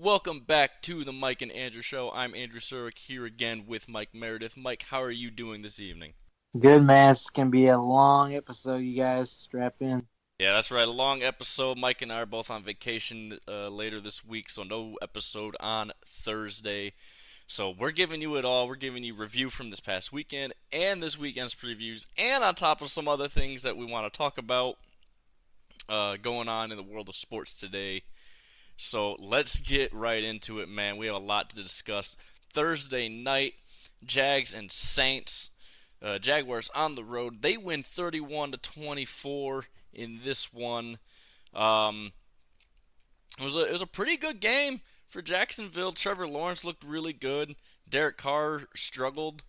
Welcome back to the Mike and Andrew Show. I'm Andrew Surik here again with Mike Meredith. Mike, how are you doing this evening? Good, man. It's going to be a long episode, you guys. Strap in. Yeah, that's right. A long episode. Mike and I are both on vacation later this week, so no episode on Thursday. So we're giving you it all. We're giving you review from this past weekend and this weekend's previews, and on top of some other things that we want to talk about going on in the world of sports today. So let's get right into it, man. We have a lot to discuss. Thursday night, Jags and Saints. Jaguars on the road. They win 31-24 in this one. Um, it was a pretty good game for Jacksonville. Trevor Lawrence looked really good. Derek Carr struggled,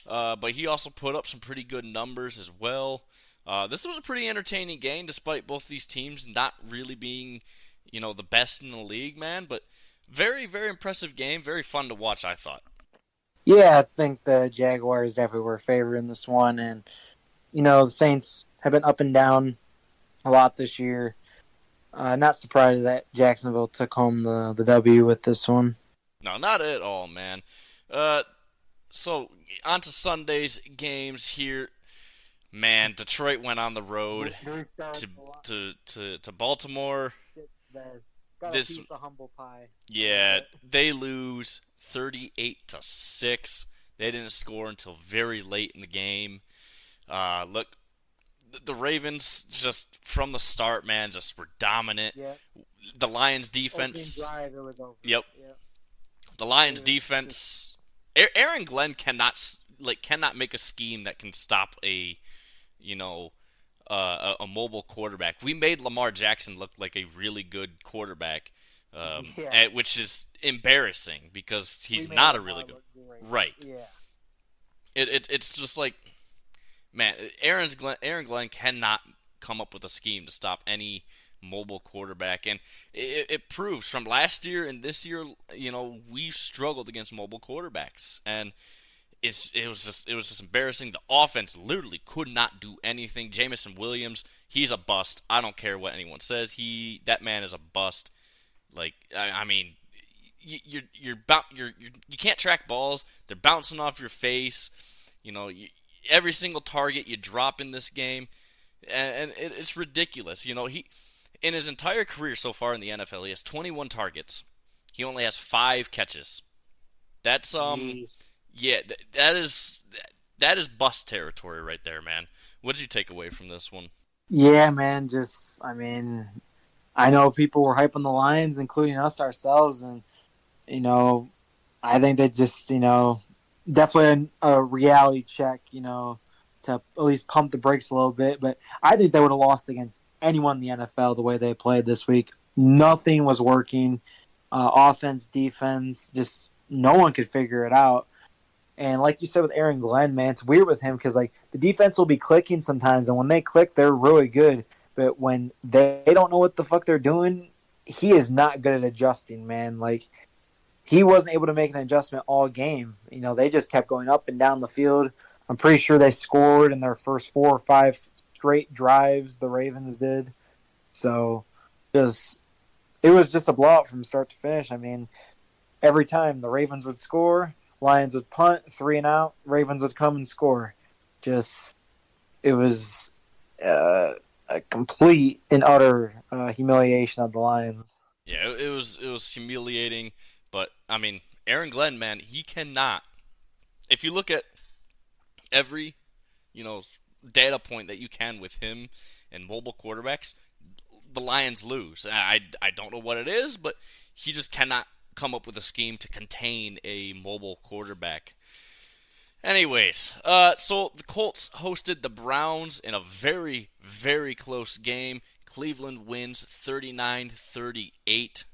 but he also put up some pretty good numbers as well. This was a pretty entertaining game, despite both these teams not really being, the best in the league, man. But very, very impressive game. Very fun to watch, I thought. Yeah, I think the Jaguars definitely were favored in this one. And, the Saints have been up and down a lot this year. Not surprised that Jacksonville took home the W with this one. No, not at all, man. So on to Sunday's games here. Man, Detroit went on the road to to Baltimore. Got a This, piece of humble pie. yeah, they lose 38-6. They didn't score until very late in the game. Look, the Ravens just from the start, man, just were dominant. Yeah. The Lions Opening defense, drive, it was over. yep, Yeah. the Lions It was defense. Aaron Glenn cannot make a scheme that can stop you know a mobile quarterback. We made Lamar Jackson look like a really good quarterback, yeah. which is embarrassing because We he's made not a Lamar really good. look great. Right. Yeah. It's just like, man, Aaron Glenn cannot come up with a scheme to stop any mobile quarterback, and it proves from last year and this year. We've struggled against mobile quarterbacks, and it was just embarrassing. The offense literally could not do anything. Jamison Williams, he's a bust. I don't care what anyone says. That man is a bust. Like, I mean, you can't track balls. They're bouncing off your face. Every single target you drop in this game, and it's ridiculous. He in his entire career so far in the NFL, he has 21 targets. He only has 5 catches. That's Jeez. yeah, that is bust territory right there, man. What did you take away from this one? Yeah, man. I know people were hyping the Lions, including us ourselves, and you know, I think they just definitely a reality check, to at least pump the brakes a little bit. But I think they would have lost against anyone in the NFL the way they played this week. Nothing was working. Offense, defense, just no one could figure it out. And like you said with Aaron Glenn, man, it's weird with him because like the defense will be clicking sometimes, and when they click, they're really good. But when they don't know what the fuck they're doing, he is not good at adjusting, man. Like he wasn't able to make an adjustment all game. They just kept going up and down the field. I'm pretty sure they scored in their first 4 or 5 straight drives. The Ravens did. So, just it was just a blowout from start to finish. I mean, every time the Ravens would score, Lions would punt, 3-and-out. Ravens would come and score. Just it was a complete and utter humiliation of the Lions. Yeah, it was humiliating, but I mean, Aaron Glenn, man, he cannot. If you look at every, you know, data point that you can with him and mobile quarterbacks, the Lions lose. I don't know what it is, but he just cannot come up with a scheme to contain a mobile quarterback. Anyways, so the Colts hosted the Browns in a very, very close game. Cleveland wins 39-38.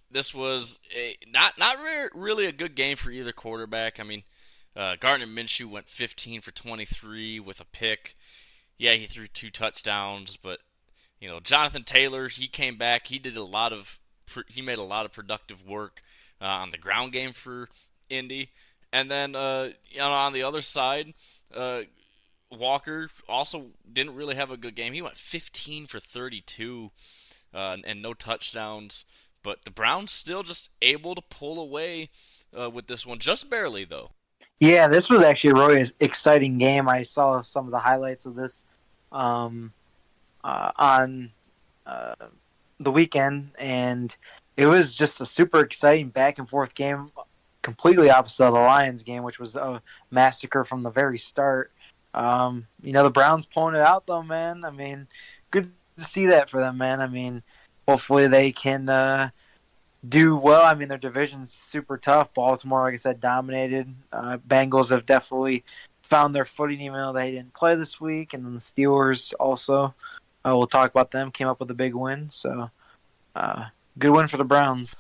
This was not really a good game for either quarterback. I mean, Gardner Minshew went 15 for 23 with a pick. Yeah, he threw 2 touchdowns, but Jonathan Taylor, he came back. He made a lot of productive work on the ground game for Indy. And then on the other side, Walker also didn't really have a good game. He went 15 for 32 and no touchdowns. But the Browns still just able to pull away with this one, just barely though. Yeah, this was actually a really exciting game. I saw some of the highlights of this um, on uh, the weekend, and it was just a super exciting back and forth game, completely opposite of the Lions game, which was a massacre from the very start. The Browns pulling it out though, man. I mean, good to see that for them, man. I mean, hopefully they can do well. I mean, their division's super tough. Baltimore, like I said, dominated. Bengals have definitely found their footing, even though they didn't play this week. And then the Steelers also, we'll talk about them, came up with a big win. So, good win for the Browns.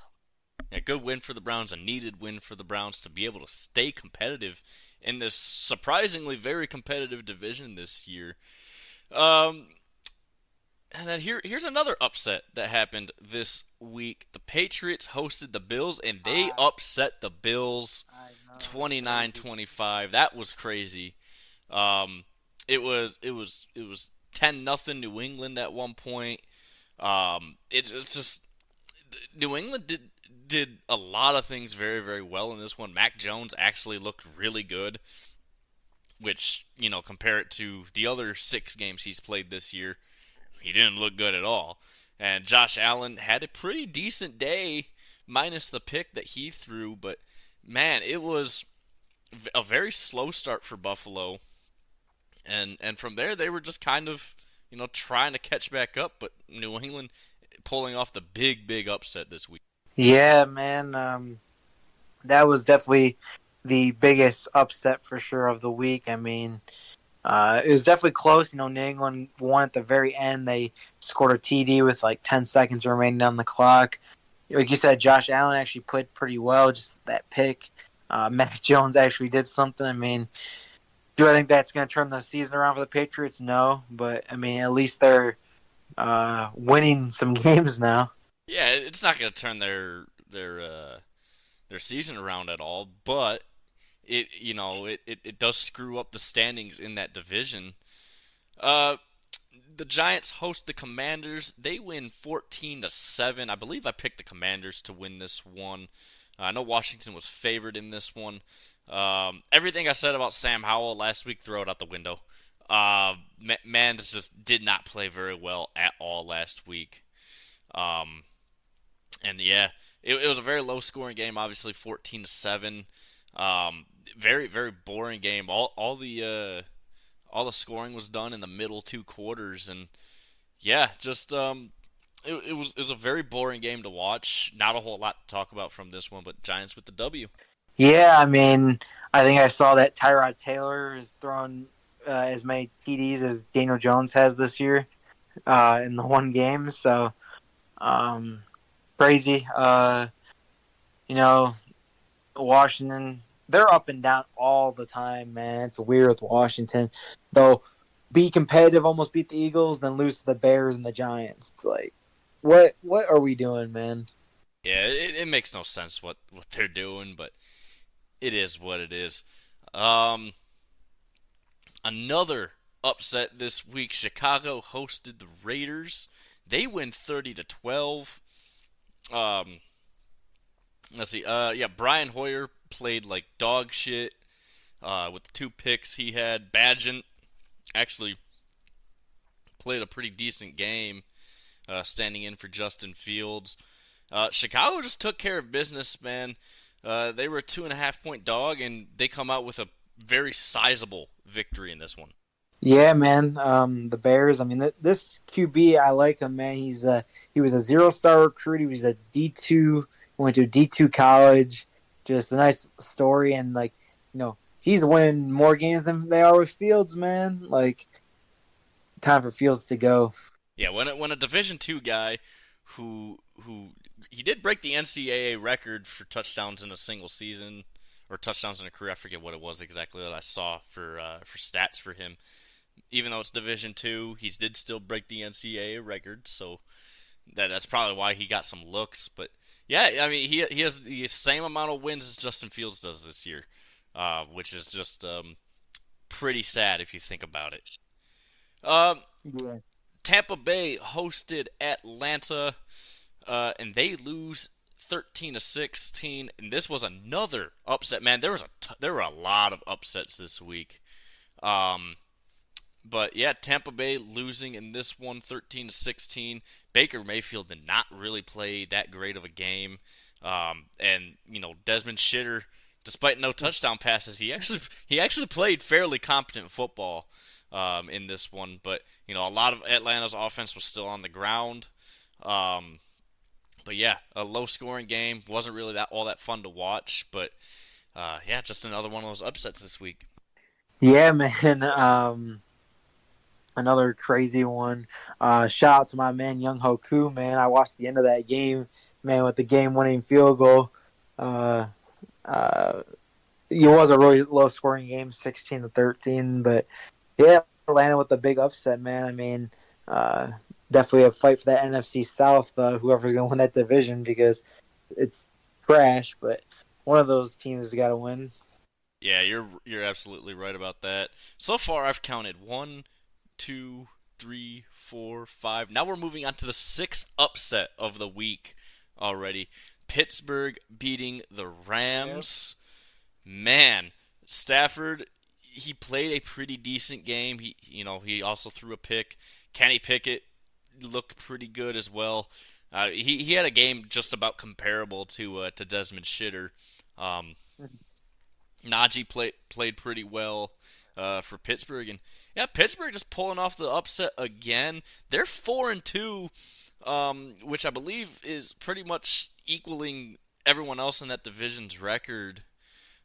A good win for the Browns, a needed win for the Browns to be able to stay competitive in this surprisingly very competitive division this year. Um, and then here's another upset that happened this week. The Patriots hosted the Bills, and they upset the Bills I know, that's crazy. 29-25. That was crazy. Um, it was 10-0 New England at one point. It's just New England did a lot of things very, very well in this one. Mac Jones actually looked really good, which, compare it to the other 6 games he's played this year, he didn't look good at all. And Josh Allen had a pretty decent day, minus the pick that he threw, but man, it was a very slow start for Buffalo. And from there, they were just kind of, trying to catch back up, but New England pulling off the big, big upset this week. Yeah, man. That was definitely the biggest upset for sure of the week. I mean, it was definitely close. New England won at the very end. They scored a TD with like 10 seconds remaining on the clock. Like you said, Josh Allen actually played pretty well. Just that pick. Mac Jones actually did something. I mean, do I think that's going to turn the season around for the Patriots? No, but I mean, at least they're winning some games now. Yeah, it's not going to turn their season around at all, but it does screw up the standings in that division. Uh, the Giants host the Commanders. They win 14-7. I believe I picked the Commanders to win this one. I know Washington was favored in this one. Everything I said about Sam Howell last week, throw it out the window. Man just did not play very well at all last week. Um, and yeah, it was a very low scoring game. Obviously, 14-7. Very very boring game. All the scoring was done in the middle 2 quarters, and yeah, just it was a very boring game to watch. Not a whole lot to talk about from this one, but Giants with the W. Yeah, I mean, I think I saw that Tyrod Taylor is throwing as many TDs as Daniel Jones has this year in the one game. So um, crazy. You know, Washington, they're up and down all the time, man. It's weird with Washington. They'll be competitive, almost beat the Eagles, then lose to the Bears and the Giants. It's like, what are we doing, man? Yeah, it makes no sense what they're doing, but it is what it is. Um, Another upset this week. Chicago hosted the Raiders. They win 30-12. Um, let's see. Yeah, Brian Hoyer played like dog shit with the 2 picks he had. Badgett actually played a pretty decent game, standing in for Justin Fields. Chicago just took care of business, man. They were a 2.5 point dog, and they come out with a very sizable victory in this one. Yeah, man. The Bears. I mean, this QB, I like him, man. He was a 0-star recruit. He was a D2. Went to D2 college. Just a nice story, and like, he's winning more games than they are with Fields, man. Like, time for Fields to go. Yeah, when a Division II guy who he did break the NCAA record for touchdowns in a single season or touchdowns in a career. I forget what it was exactly that I saw for stats for him. Even though it's Division II, he did still break the NCAA record, so that's probably why he got some looks. But yeah, I mean he has the same amount of wins as Justin Fields does this year, which is just pretty sad if you think about it. Um, Yeah. Tampa Bay hosted Atlanta. and they lose 13-16. And this was another upset, man. There were a lot of upsets this week. Um, but yeah, Tampa Bay losing in this one 13-16. Baker Mayfield did not really play that great of a game. And Desmond Shitter, despite no touchdown passes, he actually played fairly competent football in this one. But a lot of Atlanta's offense was still on the ground. Um, but yeah, a low scoring game, wasn't really that all that fun to watch. But yeah, just another one of those upsets this week. Yeah, man. Another crazy one. Shout out to my man Young Hoku, man. I watched the end of that game, man, with the game-winning field goal. Uh, uh, it was a really low-scoring game, 16-13, but yeah, Atlanta with the big upset, man. I mean, uh, definitely a fight for that NFC South. Whoever's going to win that division, because it's trash, but one of those teams has got to win. Yeah, you're absolutely right about that. So far, I've counted 1, 2, 3, 4, 5. Now we're moving on to the sixth upset of the week already. Pittsburgh beating the Yep. Rams. Man, Stafford, he played a pretty decent game. He also threw a pick. Kenny Pickett looked pretty good as well. He had a game just about comparable to Desmond Shitter. Um, Najee played pretty well for Pittsburgh, and yeah, Pittsburgh just pulling off the upset again. They're 4-2, which I believe is pretty much equaling everyone else in that division's record,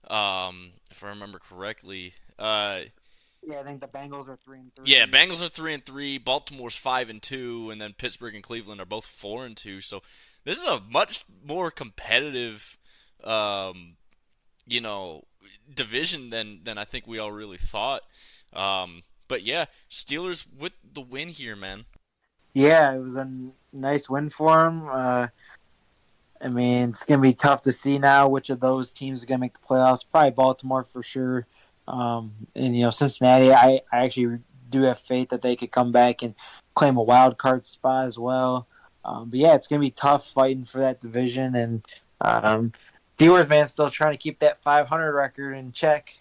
if I remember correctly. Yeah, I think the Bengals are 3-3. Yeah, Bengals are 3-3, Baltimore's 5-2, and then Pittsburgh and Cleveland are both 4-2. So this is a much more competitive, um, you know, division than I think we all really thought. But yeah, Steelers with the win here, man. Yeah, it was a nice win for him. I mean, it's going to be tough to see now which of those teams is going to make the playoffs. Probably Baltimore for sure. And Cincinnati, I actually do have faith that they could come back and claim a wild card spot as well. But yeah, it's going to be tough fighting for that division. And Steelers, man, still trying to keep that 500 record in check.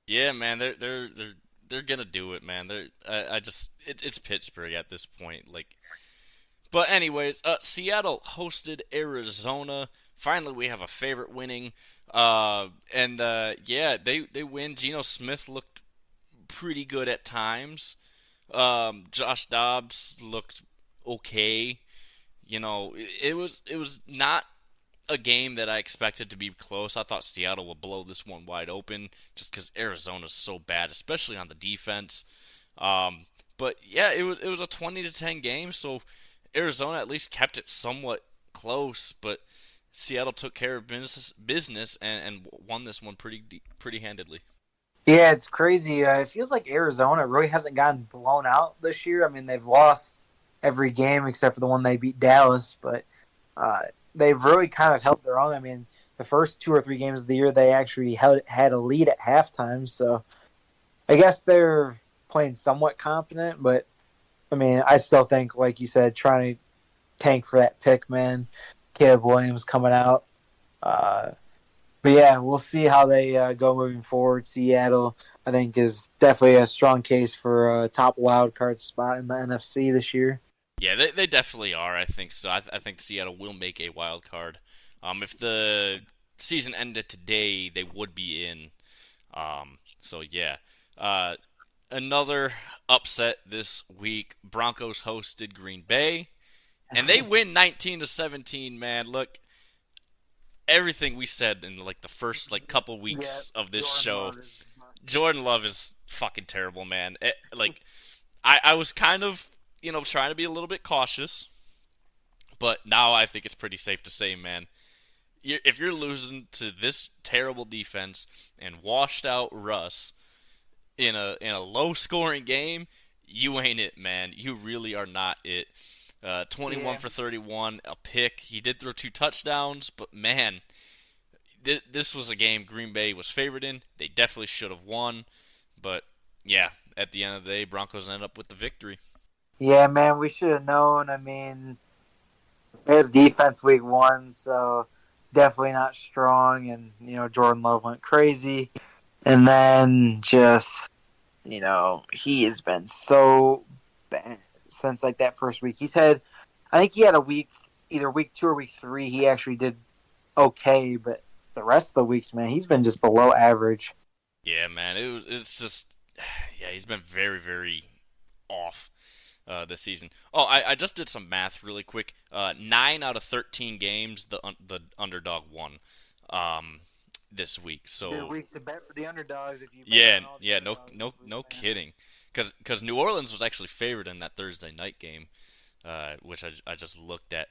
Yeah, man, they're gonna do it, man. It's Pittsburgh at this point, like. But anyways, Seattle hosted Arizona. Finally, we have a favorite winning. And yeah, they win. Geno Smith looked pretty good at times. Josh Dobbs looked okay. It was not a game that I expected to be close. I thought Seattle would blow this one wide open just because Arizona's so bad, especially on the defense. Um, but yeah, it was a 20-10 game, so Arizona at least kept it somewhat close. But Seattle took care of business and won this one pretty handedly. Yeah, it's crazy. It feels like Arizona really hasn't gotten blown out this year. I mean, they've lost every game except for the one they beat Dallas, but uh, they've really kind of held their own. I mean, the first 2 or 3 games of the year, they actually had a lead at halftime. So I guess they're playing somewhat confident, but I mean, I still think, like you said, trying to tank for that pick, man. Caleb Williams coming out. Uh, but yeah, we'll see how they go moving forward. Seattle, I think, is definitely a strong case for a top wild card spot in the NFC this year. Yeah, they definitely are. I think so. I think Seattle will make a wild card. If the season ended today, they would be in. So yeah. Uh, Another upset this week. Broncos hosted Green Bay, and they win 19-17. Man, look, everything we said in like the first like couple Yeah, weeks of this Jordan show. Love is a must. Jordan Love is fucking terrible, man. Like I was kind of trying to be a little bit cautious, but now I think it's pretty safe to say, man, if you're losing to this terrible defense and washed out Russ in a low scoring game, you ain't it, man. You really are not it. 21 Yeah, for 31, a pick. He did throw 2 touchdowns, but man, this was a game Green Bay was favored in. They definitely should have won, but yeah, at the end of the day, Broncos ended up with the victory. yeah, man, we should have known. I mean, Bears defense week one, so definitely not strong. And Jordan Love went crazy, and then just he has been so bad since like that first week. I think he had a week, either week 2 or week 3. He actually did okay, but the rest of the weeks, man, he's been just below average. Yeah, man, it's just yeah, he's been very very off this season. Oh, I just did some math really quick. 9 out of 13 games, the underdog won this week. Good So week to bet for the underdogs if you bet yeah, on all the yeah, no, underdogs no, this week, no man. kidding. Because New Orleans was actually favored in that Thursday night game, which I just looked at.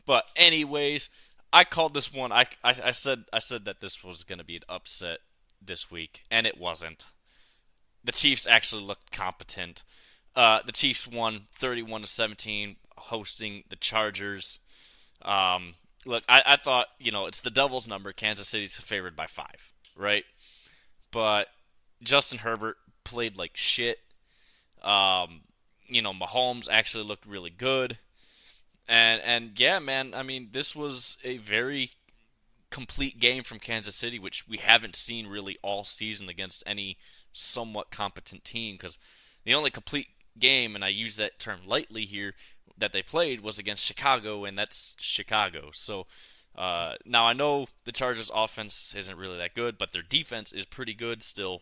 But anyways, I called this one. I said that this was going to be an upset this week, and it wasn't. The Chiefs actually looked competent. The Chiefs won 31-17, hosting the Chargers. Look, I thought it's the Devil's number. Kansas City's favored by 5, right? But Justin Herbert played like shit. Mahomes actually looked really good. And yeah, man, I mean, this was a very complete game from Kansas City, which we haven't seen really all season against any somewhat competent team. Because the only complete game, and I use that term lightly here, that they played was against Chicago, and that's Chicago. So now I know the Chargers' offense isn't really that good, but their defense is pretty good still.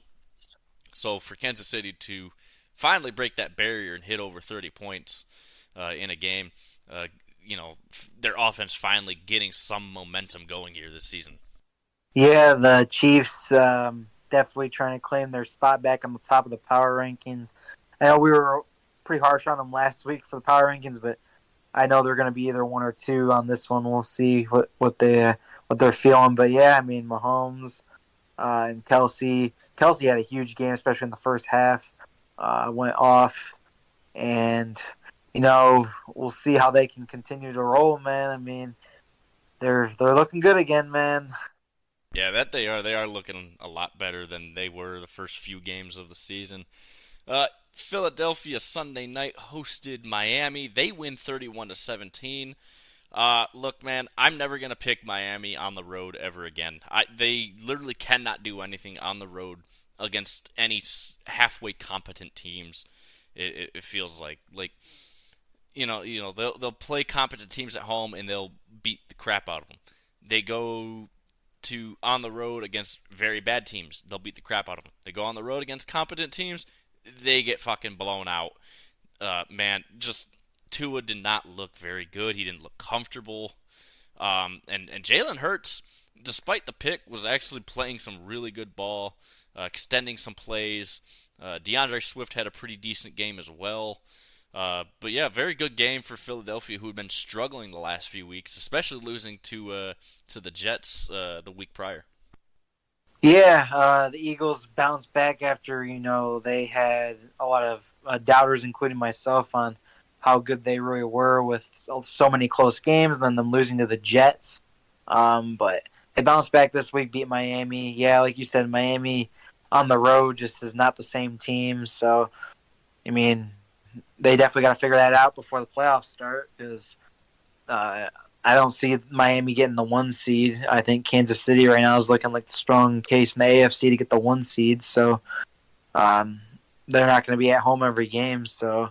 So for Kansas City to finally break that barrier and hit over 30 points in a game, uh, their offense finally getting some momentum going here this season. Yeah, the Chiefs definitely trying to claim their spot back on the top of the power rankings. I know we were pretty harsh on them last week for the power rankings, but I know they're going to be either 1 or 2 on this one. We'll see what they're feeling. But yeah, I mean Mahomes and Kelsey. Kelsey had a huge game, especially in the first half. Went off, and we'll see how they can continue to roll, man. I mean, they're looking good again, man. Yeah, that they are. They are looking a lot better than they were the first few games of the season. Philadelphia Sunday night hosted Miami. They win 31-17. Look, man, I'm never gonna pick Miami on the road ever again. They literally cannot do anything on the road against any halfway competent teams. It feels like they'll play competent teams at home and they'll beat the crap out of them. They go to on the road against very bad teams, they'll beat the crap out of them. They go on the road against competent teams, they get fucking blown out. Man, just Tua did not look very good. He didn't look comfortable. And Jalen Hurts, despite the pick, was actually playing some really good ball, extending some plays. DeAndre Swift had a pretty decent game as well. But yeah, very good game for Philadelphia, who had been struggling the last few weeks, especially losing to the Jets the week prior. Yeah, the Eagles bounced back after they had a lot of doubters, including myself, on how good they really were with so many close games, and then them losing to the Jets. But they bounced back this week, beat Miami. Yeah, like you said, Miami on the road just is not the same team. So, I mean, they definitely got to figure that out before the playoffs start, because I don't see Miami getting the 1 seed. I think Kansas City right now is looking like the strong case in the AFC to get the 1 seed. So they're not going to be at home every game. So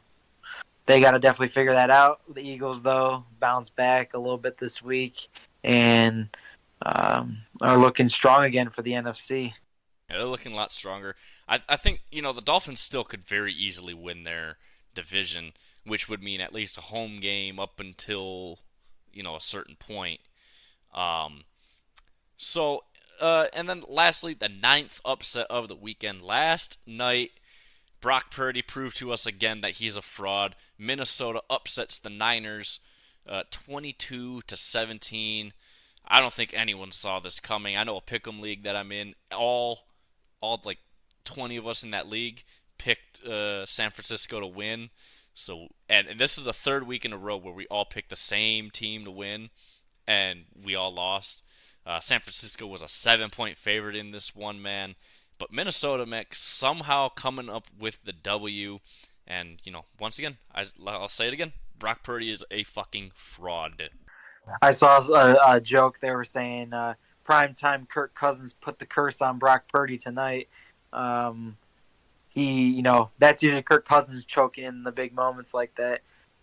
they got to definitely figure that out. The Eagles, though, bounced back a little bit this week and are looking strong again for the NFC. Yeah, they're looking a lot stronger. I think the Dolphins still could very easily win their division, which would mean at least a home game up until a certain point. Um, and then lastly, the ninth upset of the weekend. Last night, Brock Purdy proved to us again that he's a fraud. Minnesota upsets the Niners 22-17. I don't think anyone saw this coming. I know a pick'em league that I'm in. All like 20 of us in that league picked San Francisco to win. So and this is the third week in a row where we all picked the same team to win, and we all lost. San Francisco was a 7-point favorite in this one, man. But Minnesota, Mick, somehow coming up with the W. And, once again, I'll say it again. Brock Purdy is a fucking fraud. I saw a joke. They were saying primetime Kirk Cousins put the curse on Brock Purdy tonight. Um, that's usually Kirk Cousins choking in the big moments like that.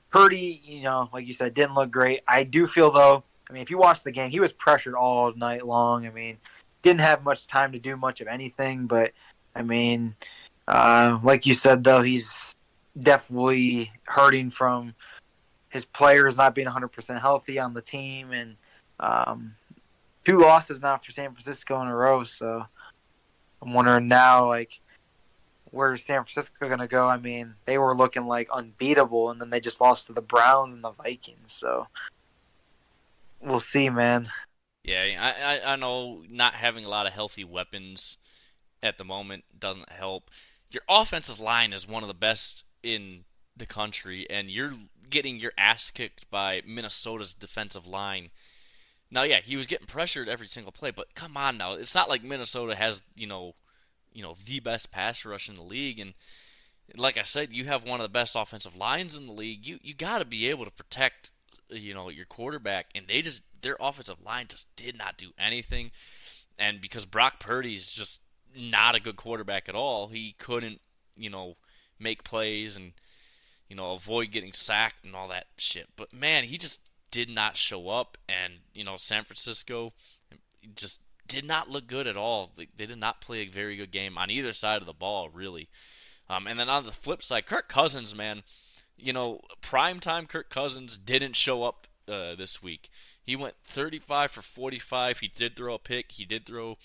Purdy, like you said, didn't look great. I do feel though. I mean, if you watch the game, he was pressured all night long. I mean, didn't have much time to do much of anything. But I mean, like you said though, he's definitely hurting from his players not being 100% healthy on the team, and um, 2 losses now for San Francisco in a row. So I'm wondering now, like, where's San Francisco going to go? I mean, they were looking like unbeatable, and then they just lost to the Browns and the Vikings. So we'll see, man. Yeah, I know not having a lot of healthy weapons at the moment doesn't help. Your offensive line is one of the best in the country, and you're getting your ass kicked by Minnesota's defensive line. Now, yeah, he was getting pressured every single play, but come on now, it's not like Minnesota has the best pass rush in the league, and like I said, you have one of the best offensive lines in the league. You got to be able to protect your quarterback, and their offensive line just did not do anything. And because Brock Purdy's just not a good quarterback at all, he couldn't make plays and avoid getting sacked and all that shit. But man, he just did not show up, and San Francisco just did not look good at all. They did not play a very good game on either side of the ball, really. And then on the flip side, Kirk Cousins, man, primetime Kirk Cousins didn't show up this week. He went 35 for 45. He did throw a pick. He did throw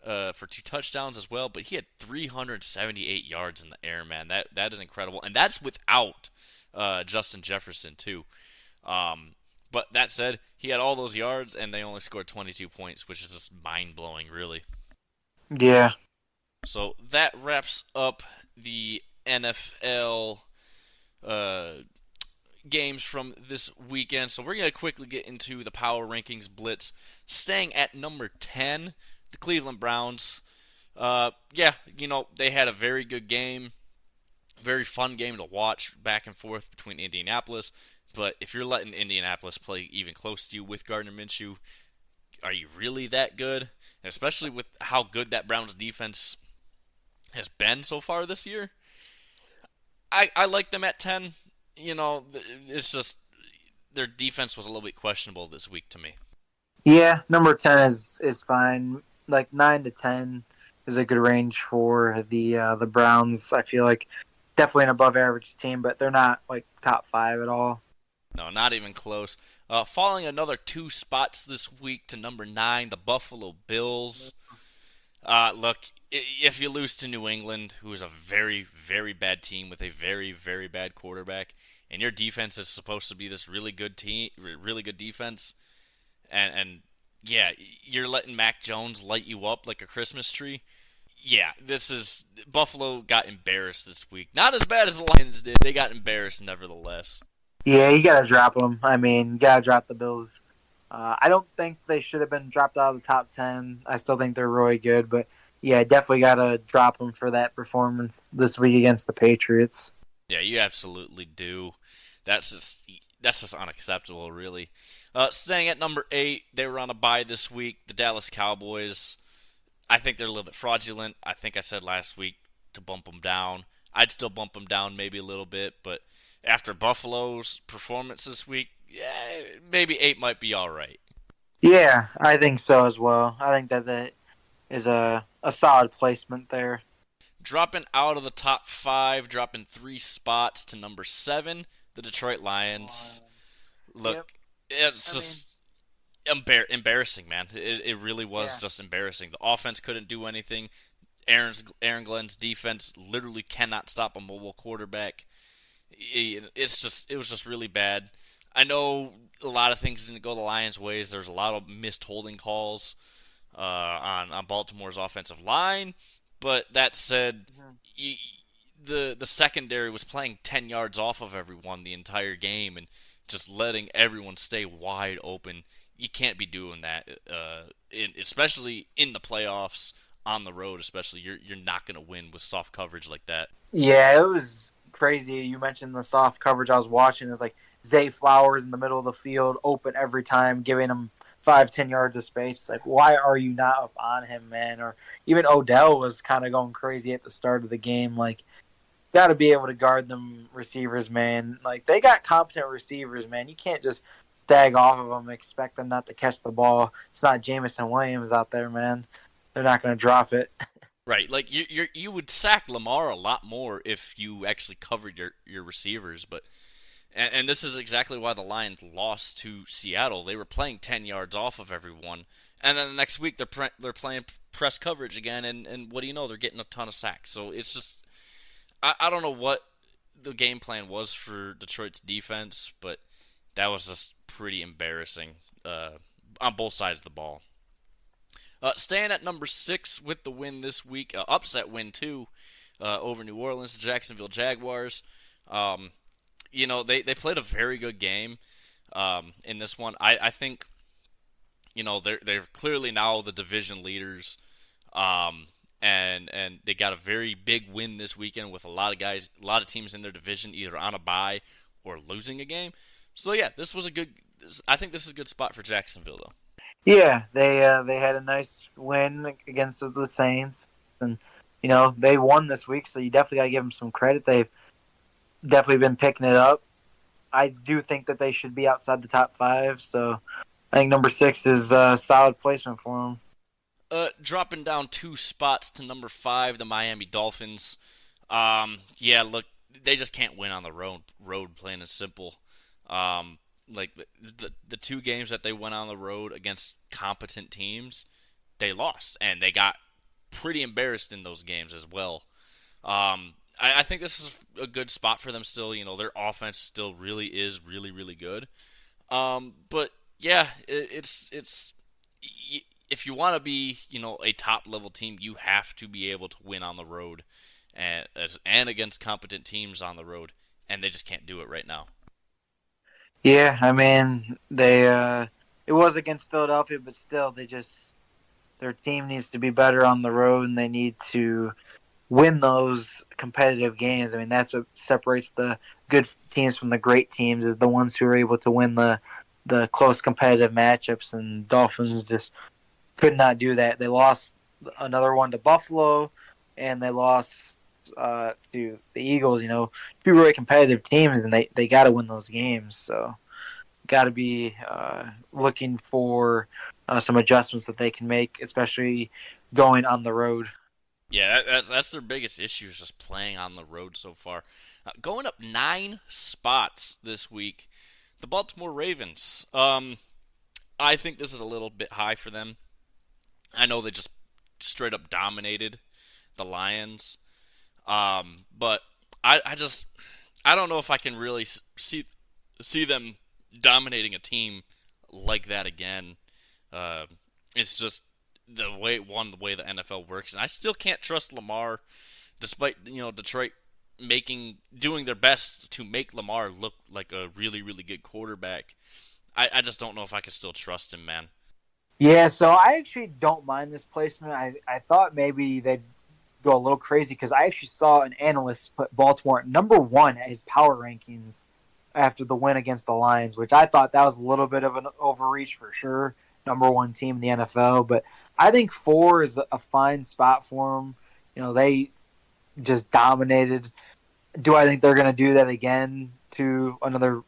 for 2 touchdowns as well, but he had 378 yards in the air, man. That is incredible, and that's without Justin Jefferson too. But that said, he had all those yards, and they only scored 22 points, which is just mind-blowing, really. Yeah. So that wraps up the NFL games from this weekend. So we're going to quickly get into the power rankings blitz. Staying at number 10, the Cleveland Browns. They had a very good game. Very fun game to watch back and forth between Indianapolis. But if you're letting Indianapolis play even close to you with Gardner Minshew, are you really that good? And especially with how good that Browns defense has been so far this year. I like them at 10. It's just their defense was a little bit questionable this week to me. Yeah, number 10 is fine. Like 9 to 10 is a good range for the Browns. I feel like definitely an above average team, but they're not like top 5 at all. No, not even close. Falling another 2 spots this week to number 9, the Buffalo Bills. Look, if you lose to New England, who is a very, very bad team with a very, very bad quarterback, and your defense is supposed to be this really good team, really good defense, and you're letting Mac Jones light you up like a Christmas tree. Yeah, Buffalo got embarrassed this week. Not as bad as the Lions did. They got embarrassed nevertheless. Yeah, you got to drop them. I mean, you got to drop the Bills. I don't think they should have been dropped out of the top 10. I still think they're really good, but yeah, definitely got to drop them for that performance this week against the Patriots. Yeah, you absolutely do. That's just unacceptable, really. Staying at number 8, they were on a bye this week. The Dallas Cowboys. I think they're a little bit fraudulent. I think I said last week to bump them down. I'd still bump them down maybe a little bit, but after Buffalo's performance this week, yeah, maybe 8 might be all right. Yeah, I think so as well. I think that is a solid placement there. Dropping out of the top 5, dropping 3 spots to number 7, the Detroit Lions. Look, it's embarrassing, man. It really was just embarrassing. The offense couldn't do anything. Aaron Glenn's defense literally cannot stop a mobile quarterback. It was just really bad. I know a lot of things didn't go the Lions' ways. There's a lot of missed holding calls on Baltimore's offensive line. But that said, the secondary was playing 10 yards off of everyone the entire game and just letting everyone stay wide open. You can't be doing that, especially in the playoffs, on the road especially. You're not going to win with soft coverage like that. Yeah, it was crazy. You mentioned the soft coverage I was watching. It's like Zay Flowers in the middle of the field, open every time, giving him 5-10 yards of space. Like, why are you not up on him, man? Or even Odell was kind of going crazy at the start of the game. Like, got to be able to guard them receivers, man. Like, they got competent receivers, man. You can't just tag off of them, expect them not to catch the ball. It's not Jamison Williams out there, man. They're not going to drop it. Right, like you would sack Lamar a lot more if you actually covered your receivers, but and this is exactly why the Lions lost to Seattle. They were playing 10 yards off of everyone, and then the next week they're playing press coverage again, and what do you know? They're getting a ton of sacks. So it's just I don't know what the game plan was for Detroit's defense, but that was just pretty embarrassing on both sides of the ball. Staying at number 6 with the win this week, upset win too, over New Orleans, the Jacksonville Jaguars. They played a very good game in this one. I think they're clearly now the division leaders, and they got a very big win this weekend with a lot of teams in their division either on a bye or losing a game. So yeah, this was a good. I think this is a good spot for Jacksonville though. Yeah, they had a nice win against the Saints, and they won this week, so you definitely got to give them some credit. They've definitely been picking it up. I do think that they should be outside the top 5, so I think number 6 is a solid placement for them. Dropping down 2 spots to number 5, the Miami Dolphins. Look, they just can't win on the road, plain and simple. Like the 2 games that they went on the road against competent teams, they lost, and they got pretty embarrassed in those games as well. I think this is a good spot for them still. Their offense still really is really, really good. But yeah, it's if you want to be, a top level team, you have to be able to win on the road and against competent teams on the road, and they just can't do it right now. Yeah, I mean, they it was against Philadelphia, but still, their team needs to be better on the road, and they need to win those competitive games. I mean, that's what separates the good teams from the great teams, is the ones who are able to win the close competitive matchups, and Dolphins just could not do that. They lost another one to Buffalo, and they lost to the Eagles. Two really competitive teams, and they got to win those games. So, got to be looking for some adjustments that they can make, especially going on the road. Yeah, that's their biggest issue, is just playing on the road so far. Going up 9 spots this week, the Baltimore Ravens. I think this is a little bit high for them. I know they just straight up dominated the Lions. But I don't know if I can really see them dominating a team like that again. It's just the way the NFL works, and I still can't trust Lamar, despite Detroit doing their best to make Lamar look like a really, really good quarterback. I just don't know if I can still trust him, man. Yeah, so I actually don't mind this placement. I thought maybe they'd go a little crazy, because I actually saw an analyst put Baltimore at number 1 at his power rankings after the win against the Lions, which I thought that was a little bit of an overreach for sure. Number 1 team in the NFL, but I think 4 is a fine spot for them. They just dominated. Do I think they're going to do that again to another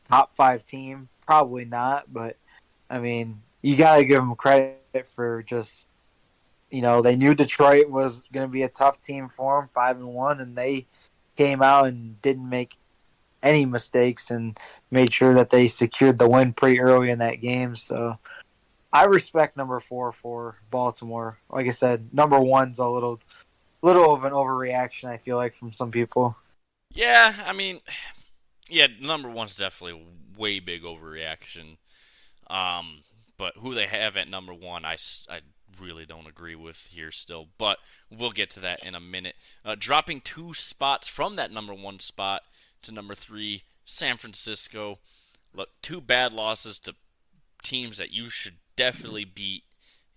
top 5 team? Probably not, but I mean, you got to give them credit for just. They knew Detroit was going to be a tough team for them, 5-1, and they came out and didn't make any mistakes and made sure that they secured the win pretty early in that game. So I respect number 4 for Baltimore. Like I said, number 1's a little of an overreaction, I feel like, from some people. Yeah, I mean, number 1's definitely a way big overreaction. But who they have at number 1, I really don't agree with here still, but we'll get to that in a minute. Dropping 2 spots from that number 1 spot to number 3, San Francisco. Look, 2 bad losses to teams that you should definitely beat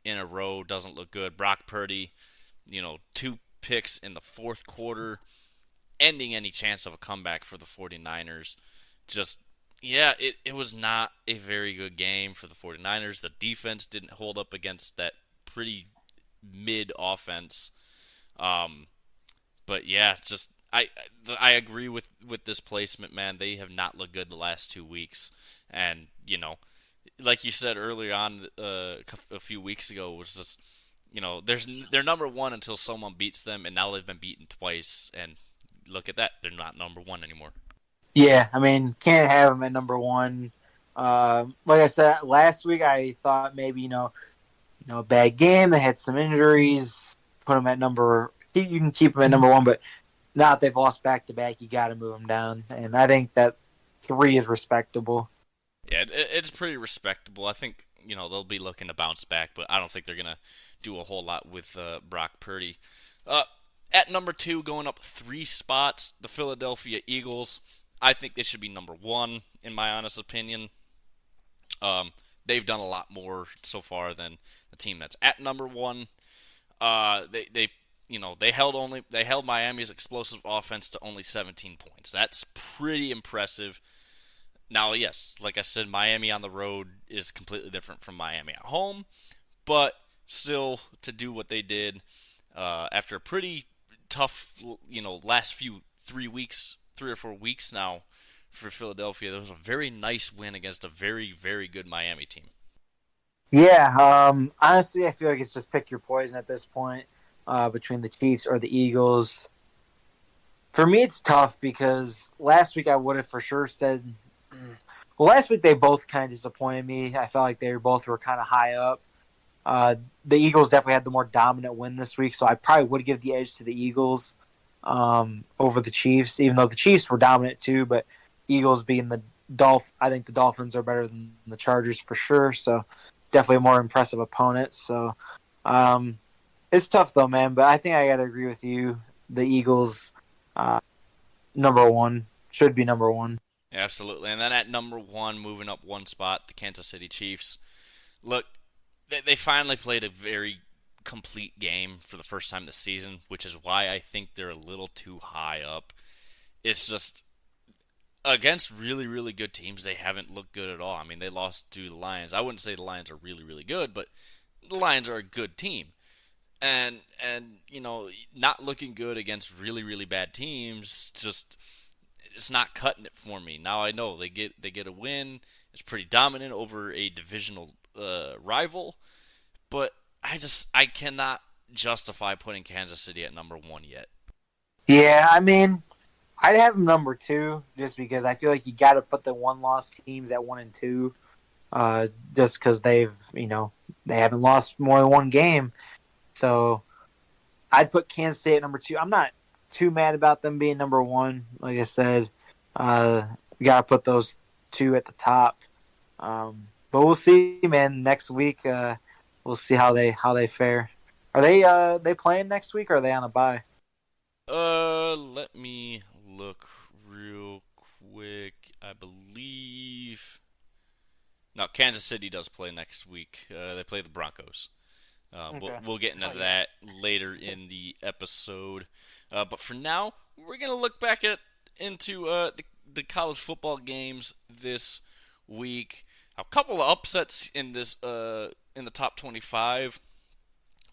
in a row. Doesn't look good. Brock Purdy, 2 picks in the 4th quarter, ending any chance of a comeback for the 49ers. Just Yeah, it was not a very good game for the 49ers. The defense didn't hold up against that pretty mid offense. Um, but yeah, just I agree with this placement, man. They have not looked good the last 2 weeks, and like you said earlier on a few weeks ago, was just they're number one until someone beats them, and now they've been beaten twice, and look at that, they're not number one anymore. Yeah, I mean, can't have them at number one. Like I said last week, I thought maybe a bad game. They had some injuries. Put them at number. You can keep them at number one, but now that they've lost back to back, you got to move them down. And I think that 3 is respectable. Yeah, it's pretty respectable. I think they'll be looking to bounce back, but I don't think they're gonna do a whole lot with Brock Purdy. Uh, at number two, going up 3 spots, the Philadelphia Eagles. I think they should be number one, in my honest opinion. They've done a lot more so far than the team that's at number one. They held Miami's explosive offense to only 17 points. That's pretty impressive. Now, yes, like I said, Miami on the road is completely different from Miami at home, but still to do what they did after a pretty tough, last few 3 weeks, 3 or 4 weeks now for Philadelphia. There was a very nice win against a very, very good Miami team. Yeah, honestly, I feel like it's just pick your poison at this point between the Chiefs or the Eagles. For me, it's tough because last week I would have for sure said. Well, last week they both kind of disappointed me. I felt like they both were kind of high up. The Eagles definitely had the more dominant win this week, so I probably would give the edge to the Eagles over the Chiefs, even though the Chiefs were dominant too. But Eagles being the I think the Dolphins are better than the Chargers for sure. So definitely a more impressive opponent. So it's tough though, man. But I think I got to agree with you. The Eagles, number one, should be number one. Absolutely. And then at number one, moving up 1 spot, the Kansas City Chiefs. Look, they finally played a very complete game for the first time this season, which is why I think they're a little too high up. It's just against really, really good teams, they haven't looked good at all. I mean, they lost to the Lions. I wouldn't say the Lions are really, really good, but the Lions are a good team. And not looking good against really, really bad teams, just it's not cutting it for me. Now I know they get a win. It's pretty dominant over a divisional rival, but I cannot justify putting Kansas City at number one yet. Yeah, I mean, I'd have them number two just because I feel like you got to put the one-loss teams at 1 and 2, just because they haven't lost more than one game. So I'd put Kansas State at number two. I'm not too mad about them being number one. Like I said, we got to put those two at the top. But we'll see, man. Next week, we'll see how they fare. Are they playing next week or are they on a bye? Let me look real quick. I believe no, Kansas City does play next week. They play the Broncos. Okay. We'll get into that later in the episode. But for now, we're gonna look back into the college football games this week. A couple of upsets in the top 25.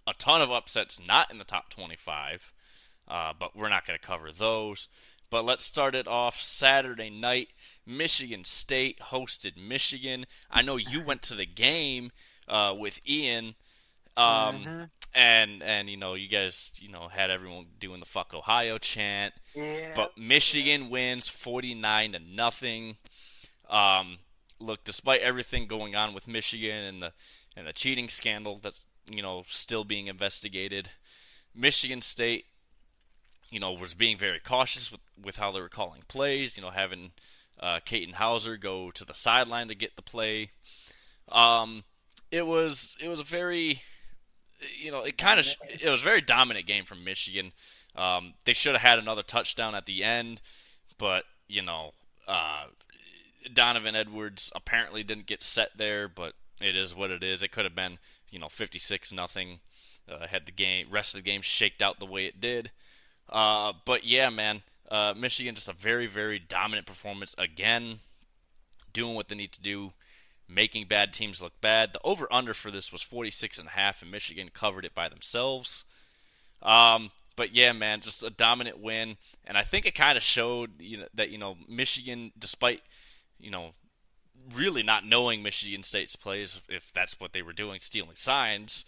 A ton of upsets not in the top 25. But we're not going to cover those. But let's start it off Saturday night. Michigan State hosted Michigan. I know you went to the game with Ian, Mm-hmm. and you guys had everyone doing the "fuck Ohio" chant. Yeah. But Michigan wins 49-0. Look, despite everything going on with Michigan and the cheating scandal that's still being investigated, Michigan State was being very cautious with how they were calling plays. Having Caton Hauser go to the sideline to get the play. It was a very it was a very dominant game from Michigan. They should have had another touchdown at the end, but Donovan Edwards apparently didn't get set there. But it is what it is. It could have been 56-0. Had the rest of the game shaked out the way it did. But yeah, man, Michigan just a very, very dominant performance again. doing what they need to do, making bad teams look bad. The over/under for this was 46.5, and Michigan covered it by themselves. But yeah, man, just a dominant win, and I think it kind of showed that Michigan, despite really not knowing Michigan State's plays, if that's what they were doing, stealing signs,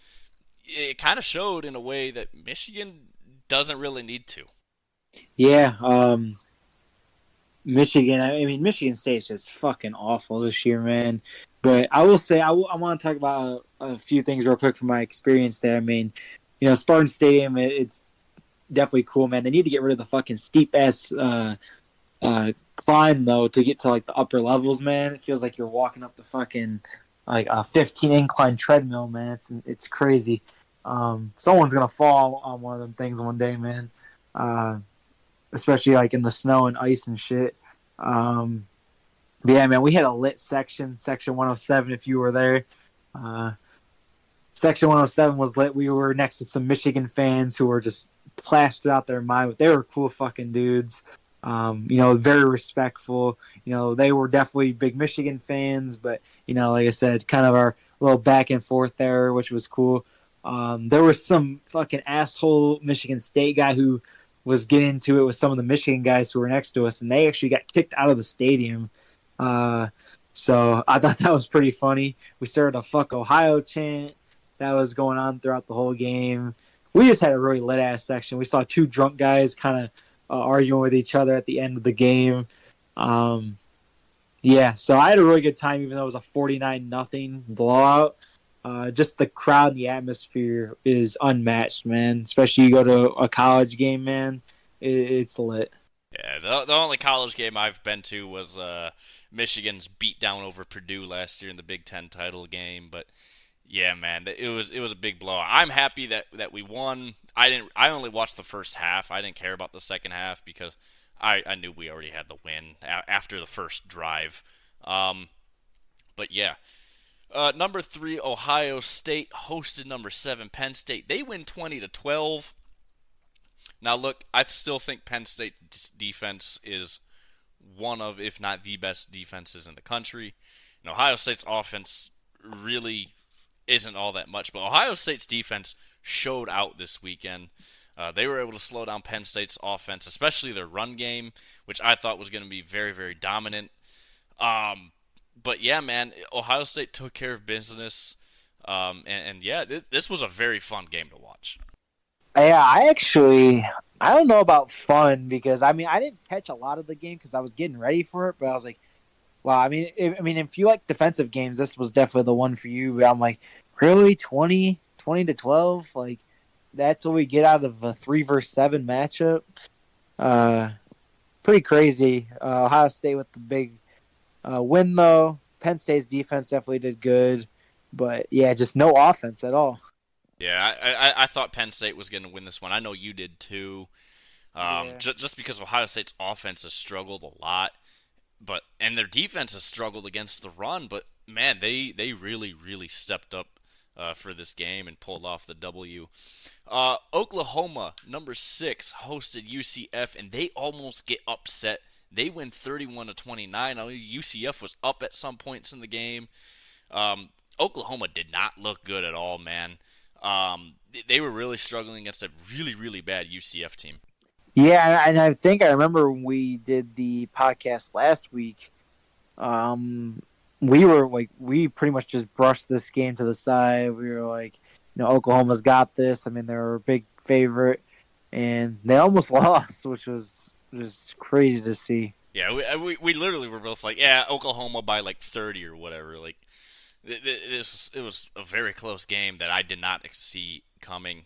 it kind of showed in a way that Michigan doesn't really need to. Yeah, Michigan. I mean, Michigan State's just fucking awful this year, man. But I will say, I want to talk about a few things real quick from my experience there. I mean, Spartan Stadium, it's definitely cool, man. They need to get rid of the fucking steep ass climb though to get to like the upper levels, man. It feels like you're walking up the fucking like a 15 incline treadmill, man. It's crazy. Someone's gonna fall on one of them things one day, man. Especially like in the snow and ice and shit. But yeah, man, we had a lit section 107 if you were there. Section 107 was lit. We were next to some Michigan fans who were just plastered out their mind, but they were cool fucking dudes. Very respectful. They were definitely big Michigan fans, but like I said, kind of our little back and forth there, which was cool. There was some fucking asshole Michigan State guy who was getting into it with some of the Michigan guys who were next to us, and they actually got kicked out of the stadium. So I thought that was pretty funny. We started a "Fuck Ohio" chant that was going on throughout the whole game. We just had a really lit ass section. We saw two drunk guys kind of arguing with each other at the end of the game. Yeah, so I had a really good time, even though it was a 49-0 blowout. Just the crowd and the atmosphere is unmatched, man. Especially you go to a college game, man. It's lit. Yeah, the only college game I've been to was Michigan's beatdown over Purdue last year in the Big Ten title game. But yeah, man, it was a big blowout. I'm happy that we won. I only watched the first half. I didn't care about the second half because I knew we already had the win after the first drive. But yeah. Number 3, Ohio State hosted number 7, Penn State. They win 20-12. Now, look, I still think Penn State's defense is one of, if not the best defenses in the country. And Ohio State's offense really isn't all that much, but Ohio State's defense showed out this weekend. They were able to slow down Penn State's offense, especially their run game, which I thought was going to be very, very dominant. But yeah, man, Ohio State took care of business, and yeah, this was a very fun game to watch. Yeah, I don't know about fun because I didn't catch a lot of the game because I was getting ready for it, but I was like, wow, if you like defensive games, this was definitely the one for you. But I'm like, really, 20-12, like that's what we get out of a 3-7 matchup. Pretty crazy. Ohio State with the big win though. Penn State's defense definitely did good, but yeah, just no offense at all. Yeah, I thought Penn State was going to win this one. I know you did too. Just because Ohio State's offense has struggled a lot, and their defense has struggled against the run. But man, they really really stepped up for this game and pulled off the W. Oklahoma, number 6, hosted UCF, and they almost get upset. They win 31-29. UCF was up at some points in the game. Oklahoma did not look good at all, man. They were really struggling against a really, really bad UCF team. Yeah, and I think I remember when we did the podcast last week. We pretty much just brushed this game to the side. We were like, Oklahoma's got this. I mean, they're a big favorite, and they almost lost, which was just crazy to see. Yeah, we literally were both like, yeah, Oklahoma by like 30 or whatever. Like, it was a very close game that I did not see coming.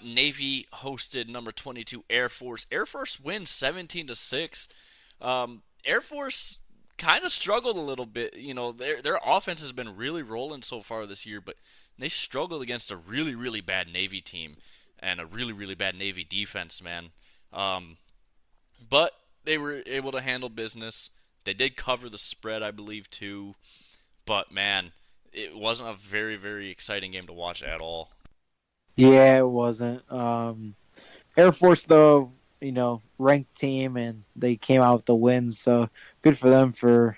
Navy hosted number 22 Air Force. Air Force wins 17-6. Air Force kind of struggled a little bit. Their offense has been really rolling so far this year, but they struggled against a really, really bad Navy team and a really, really bad Navy defense, man. But they were able to handle business. They did cover the spread, I believe, too. But, man, it wasn't a very, very exciting game to watch at all. Yeah, it wasn't. Air Force, though, ranked team, and they came out with the wins. So good for them for,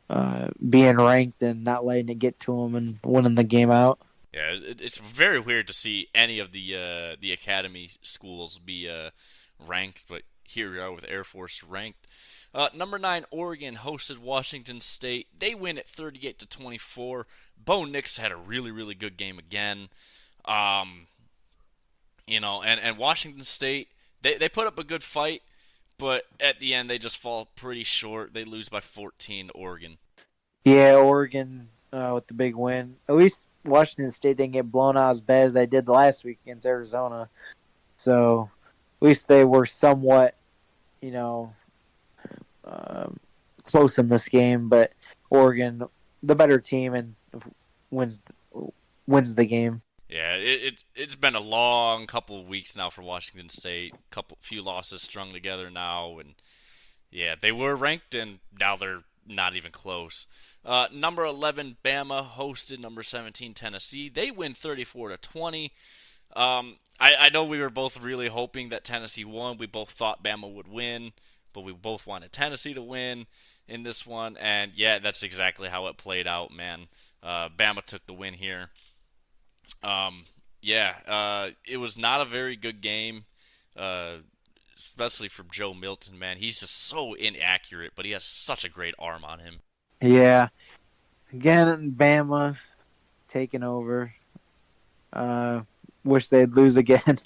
being ranked and not letting it get to them and winning the game out. Yeah, it's very weird to see any of the academy schools be ranked, but here we are with Air Force ranked. Number 9, Oregon hosted Washington State. They win at 38-24. Bo Nix had a really good game again. Um, and Washington State they put up a good fight, but at the end they just fall pretty short. They lose by 14 to Oregon. Yeah, Oregon with the big win. At least Washington State didn't get blown out as bad as they did the last week against Arizona. So at least they were somewhat, you know, close in this game. But Oregon, the better team, and wins the game. Yeah, it's been a long couple of weeks now for Washington State. Few losses strung together now, and yeah, they were ranked, and now they're not even close. Number 11, Bama hosted number 17, Tennessee. They win 34-20. I know we were both really hoping that Tennessee won. We both thought Bama would win, but we both wanted Tennessee to win in this one, and yeah, that's exactly how it played out, man. Bama took the win here. It was not a very good game, especially from Joe Milton, man. He's just so inaccurate, but he has such a great arm on him. Yeah. Again, Bama taking over. Wish they'd lose again.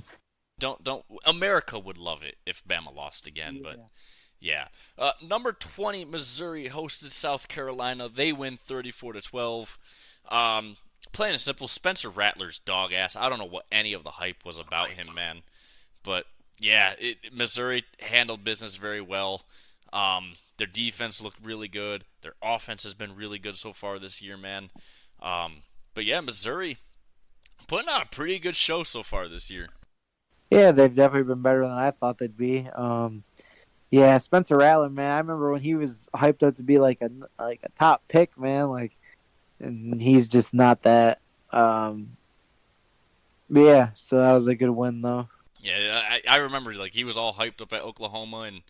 Don't. America would love it if Bama lost again, but yeah. Number 20, Missouri hosted South Carolina. They win 34-12. Plain and simple, Spencer Rattler's dog ass. I don't know what any of the hype was about him, man. But yeah, Missouri handled business very well. Their defense looked really good. Their offense has been really good so far this year, man. But yeah, Missouri putting on a pretty good show so far this year. Yeah, they've definitely been better than I thought they'd be. Yeah, Spencer Rattler, man. I remember when he was hyped up to be like a top pick, man. And he's just not that. But yeah, so that was a good win, though. Yeah, I remember he was all hyped up at Oklahoma, and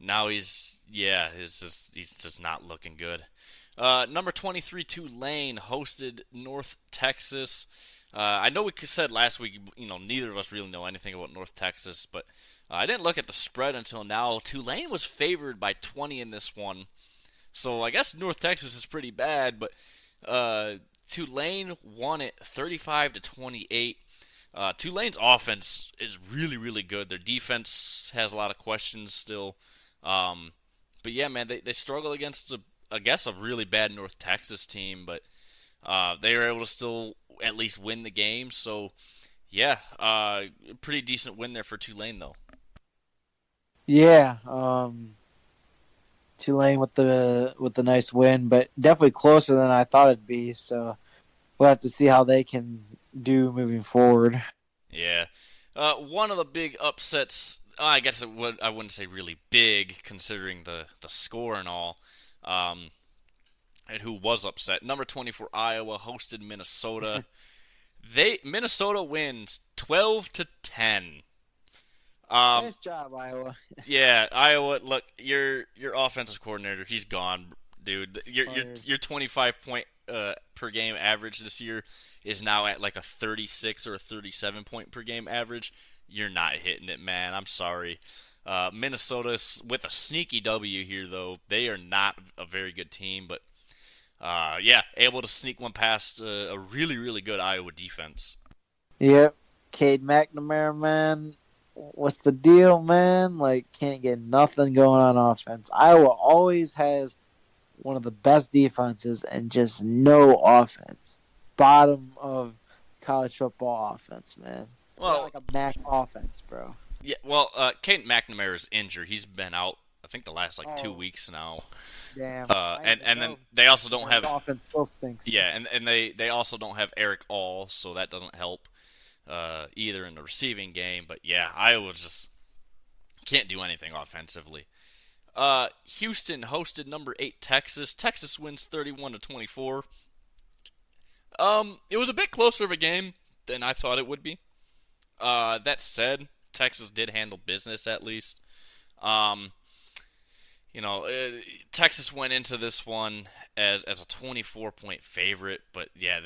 now he's just not looking good. Number 23, Tulane hosted North Texas. I know we said last week, neither of us really know anything about North Texas, but I didn't look at the spread until now. Tulane was favored by 20 in this one, so I guess North Texas is pretty bad, but Tulane won it 35-28. Tulane's offense is really good. Their defense has a lot of questions still. But yeah, man, they struggle against a really bad North Texas team, but they were able to still at least win the game. So yeah, pretty decent win there for Tulane though. Yeah, Tulane with the nice win, but definitely closer than I thought it'd be. So we'll have to see how they can do moving forward. Yeah, one of the big upsets. I guess I wouldn't say really big considering the score and all. And who was upset? Number 24, Iowa hosted Minnesota. Minnesota wins 12-10. Nice job, Iowa. Yeah, Iowa. Look, your offensive coordinator, he's gone, dude. Your 25 point per game average this year is now at like a 36 or a 37 point per game average. You're not hitting it, man. I'm sorry. Minnesota with a sneaky W here, though. They are not a very good team, but able to sneak one past a really good Iowa defense. Yep, Cade McNamara, man. What's the deal, man? Can't get nothing going on offense. Iowa always has one of the best defenses and just no offense. Bottom of college football offense, man. Well, like a Mac offense, bro. Yeah, well, Cade McNamara is injured. He's been out, I think, the last 2 weeks now. Damn. And then they also don't have offense still stinks. Yeah, and they also don't have Eric All, so that doesn't help either in the receiving game. But yeah, Iowa just can't do anything offensively. Houston hosted number 8 Texas. Texas wins 31-24. It was a bit closer of a game than I thought it would be. That said, Texas did handle business at least. You know, Texas went into this one as a 24-point favorite, but yeah,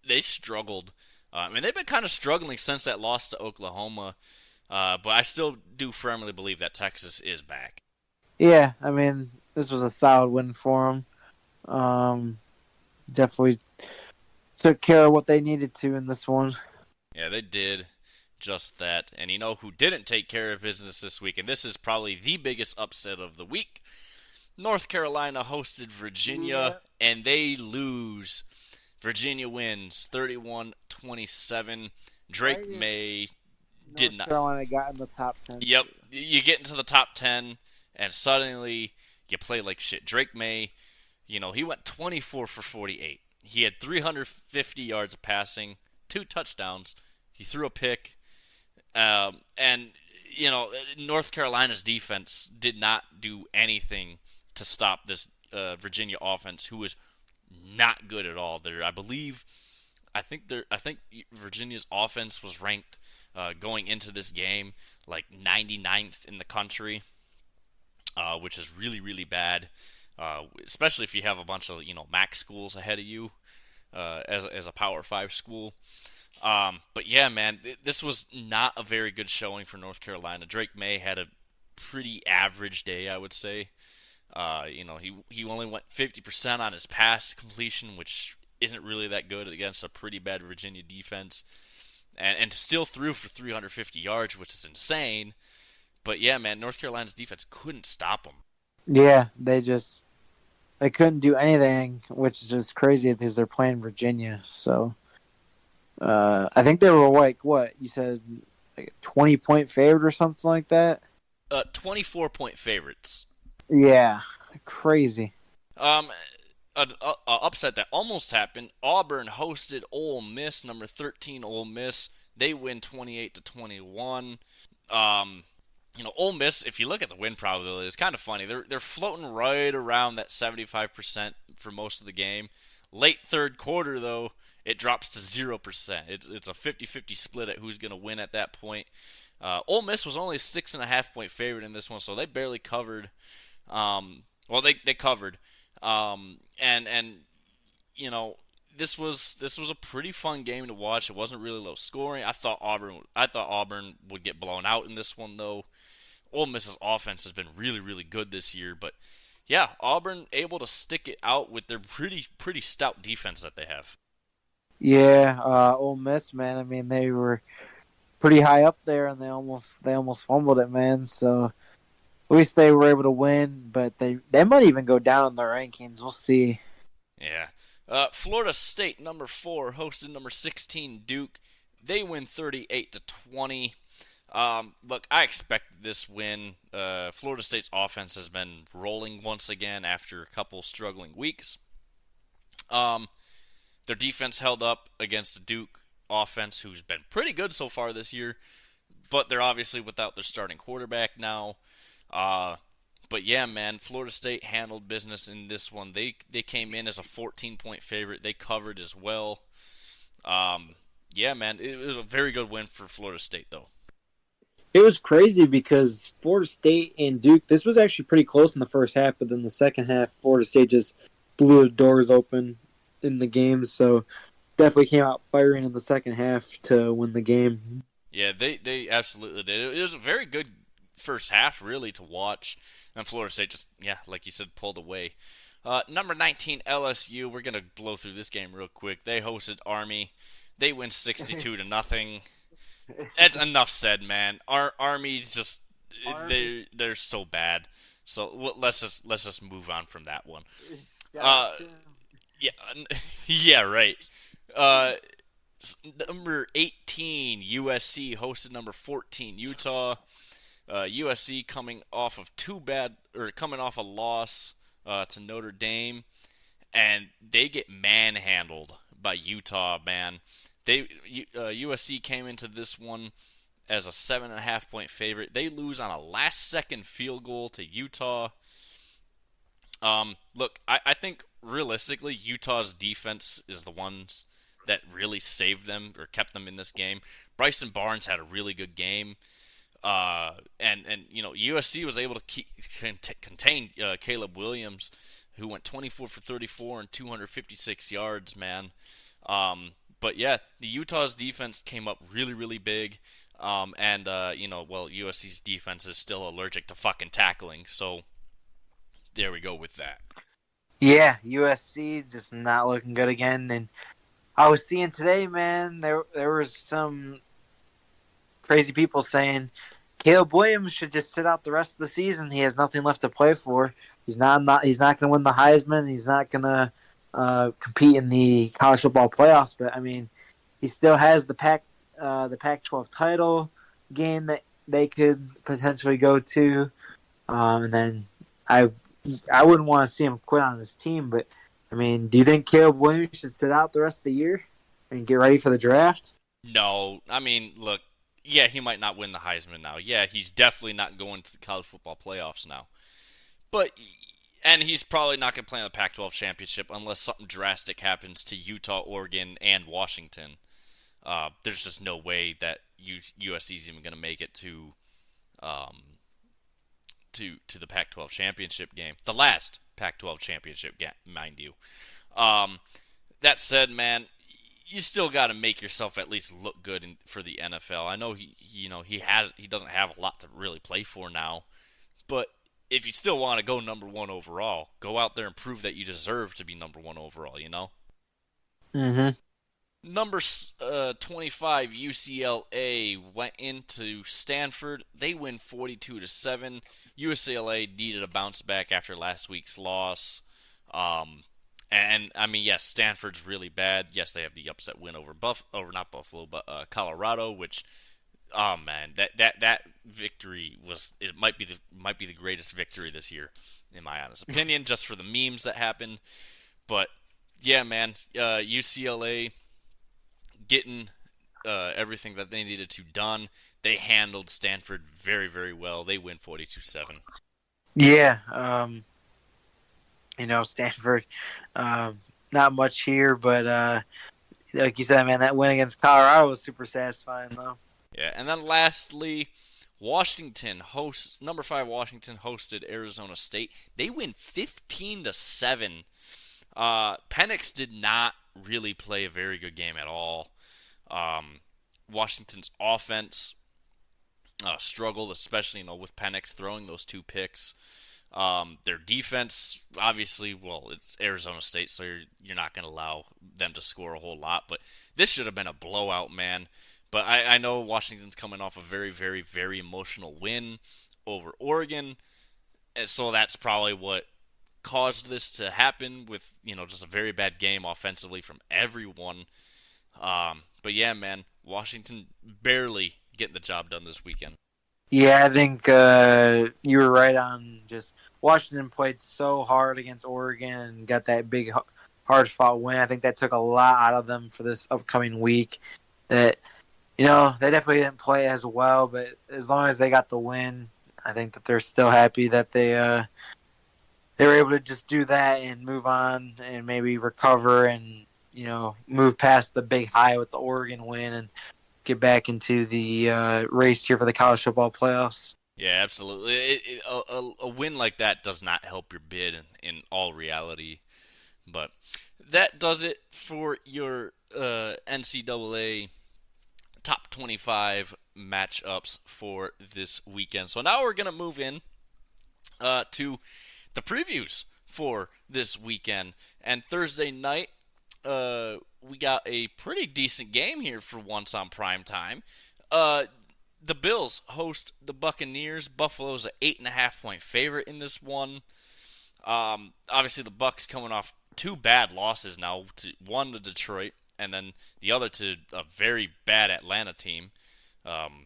they struggled. I mean, they've been kind of struggling since that loss to Oklahoma, but I still do firmly believe that Texas is back. Yeah, I mean, this was a solid win for them. Definitely took care of what they needed to in this one. Yeah, they did just that. And you know who didn't take care of business this week? And this is probably the biggest upset of the week. North Carolina hosted Virginia, Yeah. and they lose. Virginia wins 31-27. Drake Right. May did North not. Carolina got in the top 10. Yep, you get into the top 10, and suddenly you play like shit. Drake May, he went 24 for 48. He had 350 yards of passing, 2 touchdowns. He threw a pick, and North Carolina's defense did not do anything to stop this Virginia offense, who was not good at all. I think Virginia's offense was ranked going into this game like 99th in the country, which is really really bad, especially if you have a bunch of MAC schools ahead of you as a Power 5 school. But yeah, man, this was not a very good showing for North Carolina. Drake May had a pretty average day, I would say. He only went 50% on his pass completion, which isn't really that good against a pretty bad Virginia defense, and still threw for 350 yards, which is insane. But yeah, man, North Carolina's defense couldn't stop him. Yeah, they couldn't do anything, which is just crazy because they're playing Virginia. So I think they were like what you said, like a 20-point favorite or something like that. 24-point favorites. Yeah, crazy. Um, an upset that almost happened. Auburn hosted Ole Miss, number 13 Ole Miss. They win 28-21. Ole Miss, if you look at the win probability, it's kind of funny. They're floating right around that 75% for most of the game. Late third quarter, though, it drops to 0%. It's a 50-50 split at who's going to win at that point. Ole Miss was only a 6.5-point favorite in this one, so they barely covered. They covered. And this was a pretty fun game to watch. It wasn't really low scoring. I thought Auburn would get blown out in this one though. Ole Miss's offense has been really really good this year, but yeah, Auburn able to stick it out with their pretty stout defense that they have. Yeah, Ole Miss, man. I mean, they were pretty high up there, and they almost fumbled it, man. So at least they were able to win, but they might even go down in the rankings. We'll see. Yeah. Florida State, number 4, hosted number 16 Duke. They win 38-20. Look, I expected this win. Florida State's offense has been rolling once again after a couple struggling weeks. Their defense held up against the Duke offense, who's been pretty good so far this year, but they're obviously without their starting quarterback now. But yeah, man, Florida State handled business in this one. They came in as a 14-point favorite. They covered as well. Yeah, man, it was a very good win for Florida State, though. It was crazy because Florida State and Duke, this was actually pretty close in the first half, but then the second half, Florida State just blew the doors open in the game. So definitely came out firing in the second half to win the game. Yeah, they absolutely did. It was a very good first half, really, to watch. And Florida State just, yeah, like you said, pulled away. Number 19, LSU. We're going to blow through this game real quick. They hosted Army. They win 62-0. That's enough said, man. Army just they're so bad. So let's just move on from that one. Yeah, yeah, right. Uh, Number 18, USC hosted number 14, Utah. USC coming off a loss to Notre Dame, and they get manhandled by Utah. Man, USC came into this one as a 7.5-point favorite. They lose on a last-second field goal to Utah. Look, I think realistically, Utah's defense is the ones that really saved them or kept them in this game. Bryson Barnes had a really good game. And USC was able to contain Caleb Williams, who went 24 for 34 and 256 yards, man. But yeah, the Utah's defense came up really, really big. USC's defense is still allergic to fucking tackling, so there we go with that. Yeah, USC just not looking good again. And I was seeing today, man, there was some crazy people saying Caleb Williams should just sit out the rest of the season. He has nothing left to play for. He's not going to win the Heisman. He's not going to compete in the college football playoffs. But I mean, he still has the Pac-12 title game that they could potentially go to. And then I wouldn't want to see him quit on his team. But I mean, do you think Caleb Williams should sit out the rest of the year and get ready for the draft? No, I mean, look. Yeah, he might not win the Heisman now. Yeah, he's definitely not going to the college football playoffs now. And he's probably not going to play in the Pac-12 championship unless something drastic happens to Utah, Oregon, and Washington. There's just no way that USC is even going to make it to the Pac-12 championship game. The last Pac-12 championship game, mind you. That said, man, you still got to make yourself at least look good for the NFL. I know he doesn't have a lot to really play for now, but if you still want to go number one overall, go out there and prove that you deserve to be number one overall. Mm-hmm. Number 25 UCLA went into Stanford. They win 42-7. UCLA needed a bounce back after last week's loss. And I mean, yes, Stanford's really bad. Yes, they have the upset win over Colorado, which, oh man, that victory might be the greatest victory this year, in my honest opinion, just for the memes that happened. But yeah, man, UCLA getting everything that they needed to done. They handled Stanford very, very well. They win 42-7. Yeah. Stanford, not much here, but like you said, man, that win against Colorado was super satisfying, though. Yeah, and then lastly, number 5 Washington hosted Arizona State. They win 15-7. Penix did not really play a very good game at all. Washington's offense struggled, especially with Penix throwing those 2 picks. Their defense, obviously, it's Arizona State, so you're not going to allow them to score a whole lot. But this should have been a blowout, man. But I know Washington's coming off a very, very, very emotional win over Oregon. And so that's probably what caused this to happen with, just a very bad game offensively from everyone. But yeah, man, Washington barely getting the job done this weekend. Yeah, I think you were right on. Just Washington played so hard against Oregon and got that big, hard-fought win. I think that took a lot out of them for this upcoming week. That they definitely didn't play as well, but as long as they got the win, I think that they're still happy that they were able to just do that and move on and maybe recover and move past the big high with the Oregon win and get back into the race here for the college football playoffs. Yeah, absolutely. A win like that does not help your bid in all reality. But that does it for your NCAA top 25 matchups for this weekend. So now we're going to move in to the previews for this weekend. And Thursday night, we got a pretty decent game here for once on prime time. The Bills host the Buccaneers. Buffalo's an 8.5-point favorite in this one. Obviously, the Bucs coming off 2 bad losses now. One to Detroit, and then the other to a very bad Atlanta team. And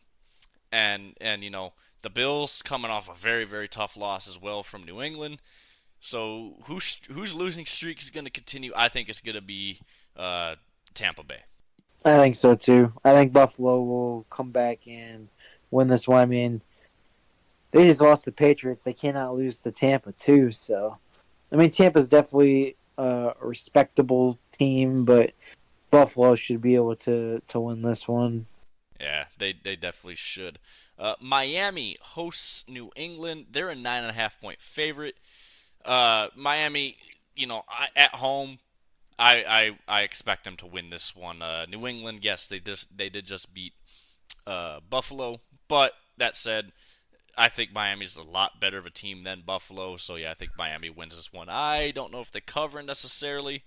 the Bills coming off a very, very tough loss as well from New England. So whose losing streak is going to continue? I think it's going to be Tampa Bay. I think so too. I think Buffalo will come back and win this one. I mean, they just lost the Patriots. They cannot lose to Tampa too. So, I mean, Tampa's definitely a respectable team, but Buffalo should be able to win this one. Yeah, they definitely should. Miami hosts New England. They're a 9.5 point favorite. Miami, at home, I expect them to win this one. New England, yes, they did just beat Buffalo, but that said, I think Miami's a lot better of a team than Buffalo. So yeah, I think Miami wins this one. I don't know if they cover necessarily,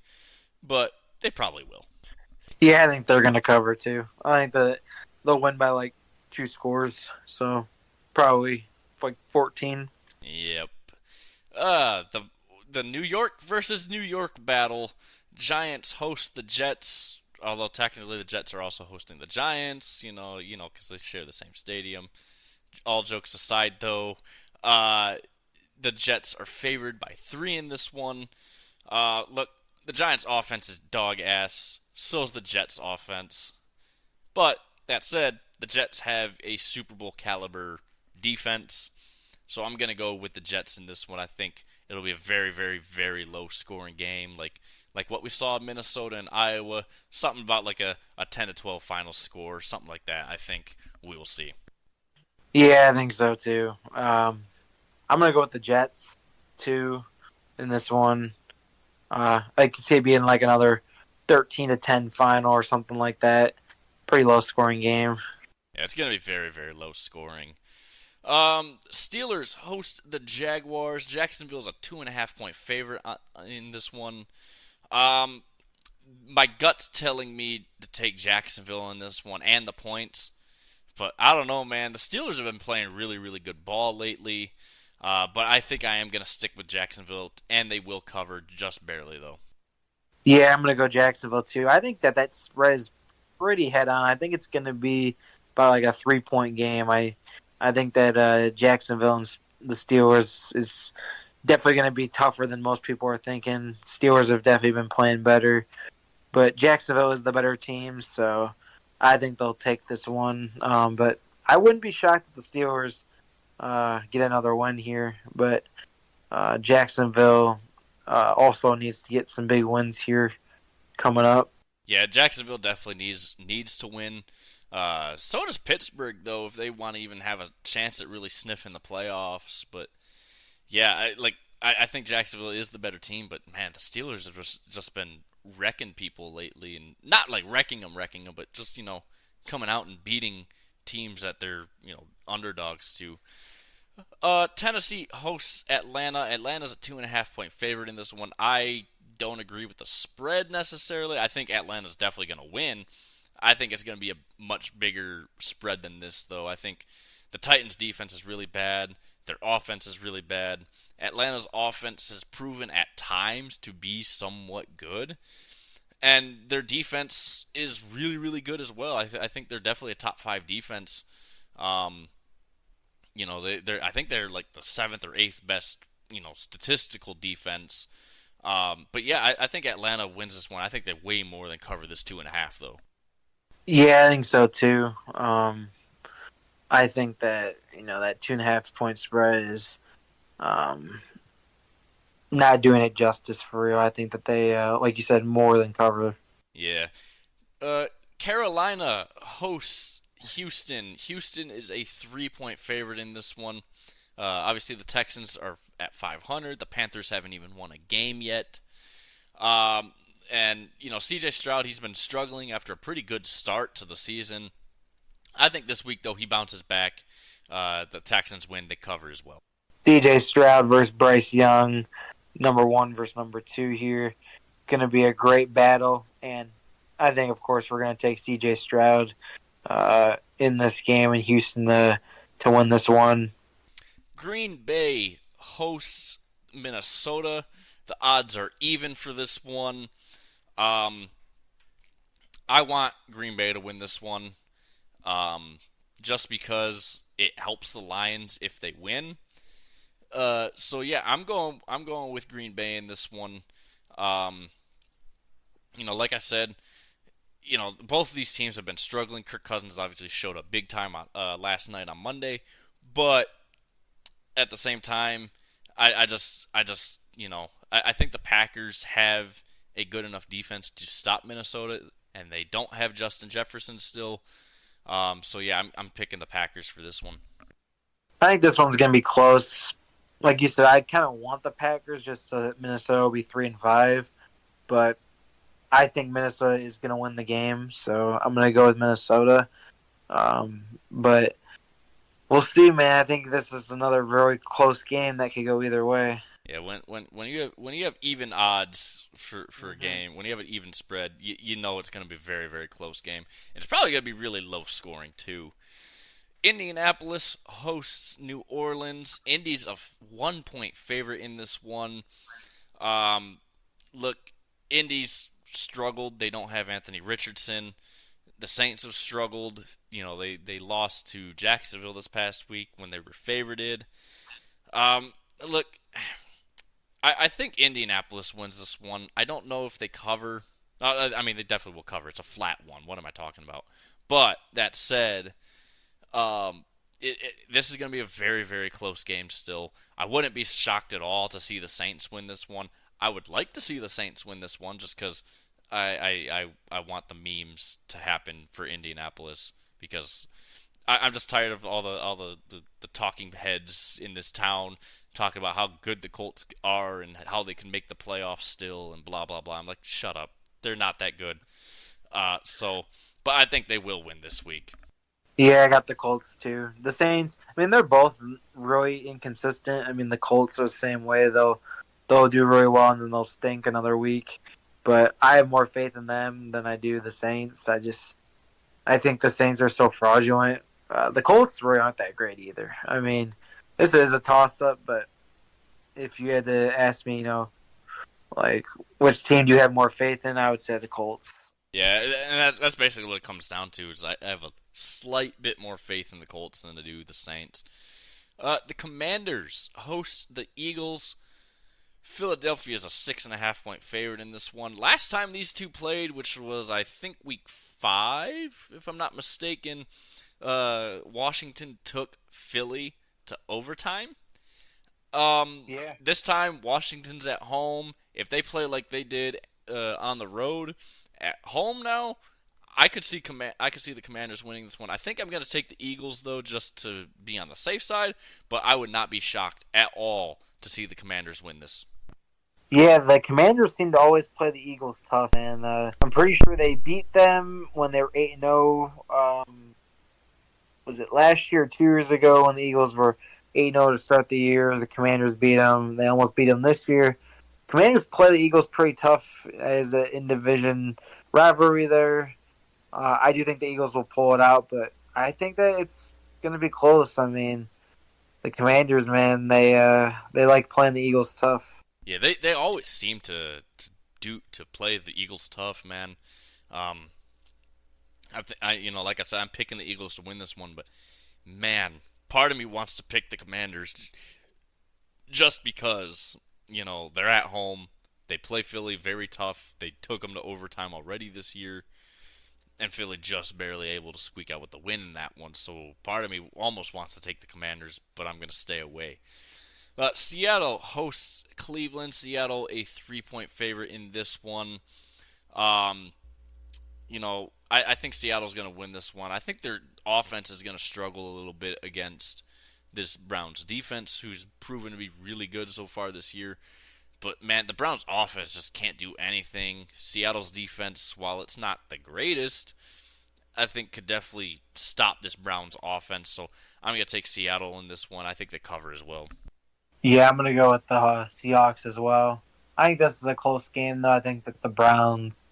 but they probably will. Yeah, I think they're going to cover too. I think that they'll win by like 2 scores, so probably like 14. Yep. The New York versus New York battle. Giants host the Jets, although technically the Jets are also hosting the Giants. Because they share the same stadium. All jokes aside, though, the Jets are favored by 3 in this one. Look, the Giants' offense is dog ass. So's the Jets' offense. But that said, the Jets have a Super Bowl caliber defense. So I'm gonna go with the Jets in this one. I think it'll be a very, very, very low scoring game, like what we saw in Minnesota and Iowa. Something about like a 10-12 final score, something like that. I think we will see. Yeah, I think so too. I'm going to go with the Jets too in this one. I could see it being like another 13-10 final or something like that. Pretty low scoring game. Yeah, it's gonna be very, very low scoring. Steelers host the Jaguars. Jacksonville's a 2.5 point favorite in this one. Um, my gut's telling me to take Jacksonville in this one and the points, but I don't know, man. The Steelers have been playing really, really good ball lately. But I think I am gonna stick with Jacksonville, and they will cover just barely though. Yeah, I'm going to go Jacksonville too. I think that spread is pretty head on. I think it's going to be about like a 3 point game. I think that Jacksonville and the Steelers is definitely going to be tougher than most people are thinking. Steelers have definitely been playing better, but Jacksonville is the better team, so I think they'll take this one. But I wouldn't be shocked if the Steelers get another win here. But Jacksonville also needs to get some big wins here coming up. Yeah, Jacksonville definitely needs to win. So does Pittsburgh, though, if they want to even have a chance at really sniffing the playoffs. But yeah, I think Jacksonville is the better team. But man, the Steelers have just been wrecking people lately, and not like wrecking them, but just coming out and beating teams that they're underdogs to. Tennessee hosts Atlanta. Atlanta's a 2.5 point favorite in this one. I don't agree with the spread necessarily. I think Atlanta's definitely going to win. I think it's going to be a much bigger spread than this, though. I think the Titans' defense is really bad. Their offense is really bad. Atlanta's offense has proven at times to be somewhat good. And their defense is really, really good as well. I think they're definitely a top 5 defense. Um, I think they're like the 7th or 8th best, statistical defense. But yeah, I think Atlanta wins this one. I think they way more than cover this 2.5 though. Yeah, I think so too. I think that that 2.5 point spread is not doing it justice for real. I think that they, like you said, more than cover. Yeah. Uh, Carolina hosts Houston. Houston is a 3 point favorite in this one. Obviously, the Texans are at 500. The Panthers haven't even won a game yet. And C.J. Stroud, he's been struggling after a pretty good start to the season. I think this week, though, he bounces back. The Texans win. They cover as well. C.J. Stroud versus Bryce Young, number 1 versus number 2 here. Going to be a great battle, and I think, of course, we're going to take C.J. Stroud in this game in Houston to win this one. Green Bay hosts Minnesota. The odds are even for this one. I want Green Bay to win this one, just because it helps the Lions if they win. So yeah, I'm going with Green Bay in this one. Like I said, both of these teams have been struggling. Kirk Cousins obviously showed up big time on last night on Monday, but at the same time, I think the Packers have a good enough defense to stop Minnesota, and they don't have Justin Jefferson still. So yeah, I'm picking the Packers for this one. I think this one's going to be close. Like you said, I kind of want the Packers just so that Minnesota will be 3-5, but I think Minnesota is going to win the game, so I'm going to go with Minnesota. But we'll see, man. I think this is another very close game that could go either way. Yeah, when you have even odds for a Mm-hmm. game, when you have an even spread, you know it's going to be a very very close game. It's probably going to be really low scoring too. Indianapolis hosts New Orleans. Indy's a 1 point favorite in this one. Um, Look, Indy's struggled. They don't have Anthony Richardson. The Saints have struggled. They lost to Jacksonville this past week when they were favorited. Look, I think Indianapolis wins this one. I don't know if they cover. I mean, they definitely will cover. It's a flat one. What am I talking about? But that said, um, this is going to be a very, very close game still. I wouldn't be shocked at all to see the Saints win this one. I would like to see the Saints win this one just because I want the memes to happen for Indianapolis because I'm just tired of all the talking heads in this town talking about how good the Colts are and how they can make the playoffs still and blah blah blah. I'm like, shut up. They're not that good. But I think they will win this week. Yeah, I got the Colts too. The Saints, I mean, they're both really inconsistent. I mean, the Colts are the same way. They'll do really well and then they'll stink another week. But I have more faith in them than I do the Saints. I think the Saints are so fraudulent. The Colts really aren't that great either. I mean, this is a toss up, but if you had to ask me, like which team do you have more faith in, I would say the Colts. Yeah, and that's basically what it comes down to. Is I have a slight bit more faith in the Colts than I do the Saints. The Commanders host the Eagles. Philadelphia is a 6.5 point favorite in this one. Last time these two played, which was I think week 5, if I'm not mistaken, Washington took Philly to overtime. Yeah. This time Washington's at home. If they play like they did on the road, at home now, I could see the Commanders winning this one. I think I'm going to take the Eagles though, just to be on the safe side. But I would not be shocked at all to see the Commanders win this. Yeah, the Commanders seem to always play the Eagles tough, and I'm pretty sure they beat them when they were 8-0. Was it last year or 2 years ago when the Eagles were 8-0 to start the year? The Commanders beat them. They almost beat them this year. Commanders play the Eagles pretty tough as an in-division rivalry there. I do think the Eagles will pull it out, but I think that it's going to be close. I mean, the Commanders, man, they like playing the Eagles tough. Yeah, they always seem to play the Eagles tough, man. Um, like I said, I'm picking the Eagles to win this one, but man, part of me wants to pick the Commanders just because they're at home. They play Philly very tough. They took them to overtime already this year, and Philly just barely able to squeak out with the win in that one. So part of me almost wants to take the Commanders, but I'm going to stay away. Seattle hosts Cleveland. Seattle a 3 point favorite in this one. Um, I think Seattle's going to win this one. I think their offense is going to struggle a little bit against this Browns defense, who's proven to be really good so far this year. But man, the Browns offense just can't do anything. Seattle's defense, while it's not the greatest, I think could definitely stop this Browns offense. So I'm going to take Seattle in this one. I think they cover as well. Yeah, I'm going to go with the Seahawks as well. I think this is a close game, though. I think that the Browns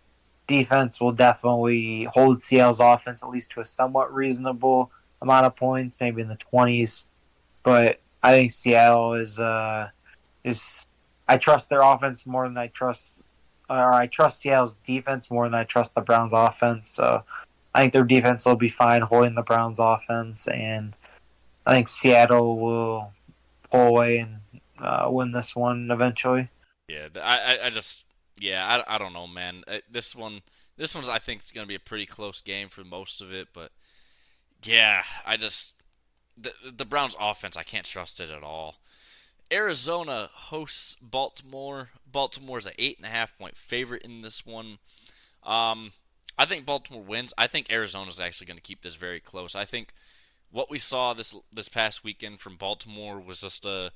defense will definitely hold Seattle's offense at least to a somewhat reasonable amount of points, maybe in the 20s. But I think Seattle is I trust their offense more than I trust Seattle's defense more than I trust the Browns offense. So I think their defense will be fine holding the Browns offense, and I think Seattle will pull away and win this one eventually. Yeah, I just I don't know, man. This one's I think is gonna be a pretty close game for most of it, but yeah, the Browns offense I can't trust it at all. Arizona hosts Baltimore. Baltimore's an 8.5 point favorite in this one. Um, I think Baltimore wins. I think Arizona's actually going to keep this very close. I think what we saw this past weekend from Baltimore was just a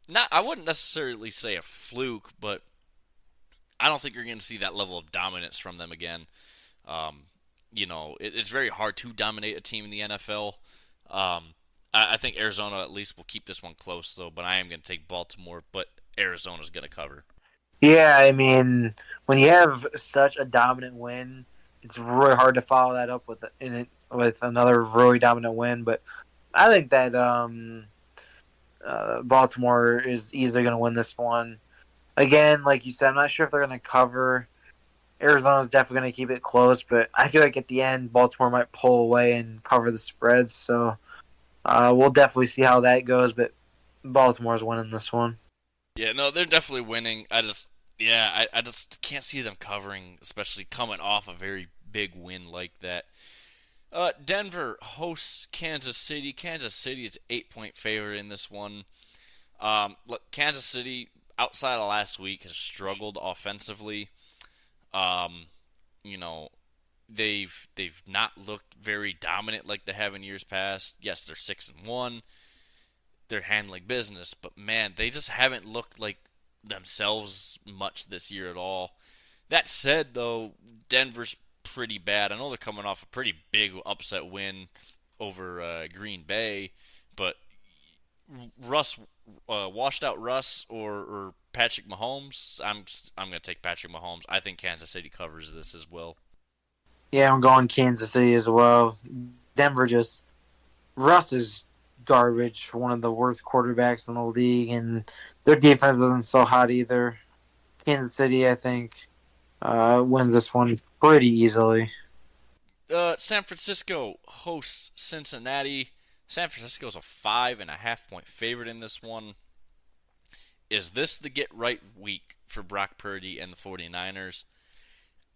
not. I wouldn't necessarily say a fluke, but I don't think you're going to see that level of dominance from them again. Um, it's very hard to dominate a team in the NFL. I think Arizona at least will keep this one close, though. But I am going to take Baltimore, but Arizona's going to cover. Yeah, I mean, when you have such a dominant win, it's really hard to follow that up with another really dominant win. But I think that Baltimore is easily going to win this one. Again, like you said, I'm not sure if they're going to cover. Arizona's definitely going to keep it close, but I feel like at the end, Baltimore might pull away and cover the spreads. So we'll definitely see how that goes, but Baltimore's winning this one. Yeah, no, they're definitely winning. I just can't see them covering, especially coming off a very big win like that. Denver hosts Kansas City. Kansas City is 8-point favorite in this one. Look, Kansas City, outside of last week, has struggled offensively. Um, you know, they've not looked very dominant like they have in years past. Yes, they're 6-1. They're handling business, but man, they just haven't looked like themselves much this year at all. That said, though, Denver's pretty bad. I know they're coming off a pretty big upset win over Green Bay, but Russ, washed out Russ or Patrick Mahomes, I'm gonna take Patrick Mahomes. I think Kansas City covers this as well. Yeah, I'm going Kansas City as well. Denver just Russ is garbage, one of the worst quarterbacks in the league, and their defense wasn't so hot either. Kansas City, I think, wins this one pretty easily. San Francisco hosts Cincinnati. San Francisco's a 5.5-point favorite in this one. Is this the get right week for Brock Purdy and the 49ers?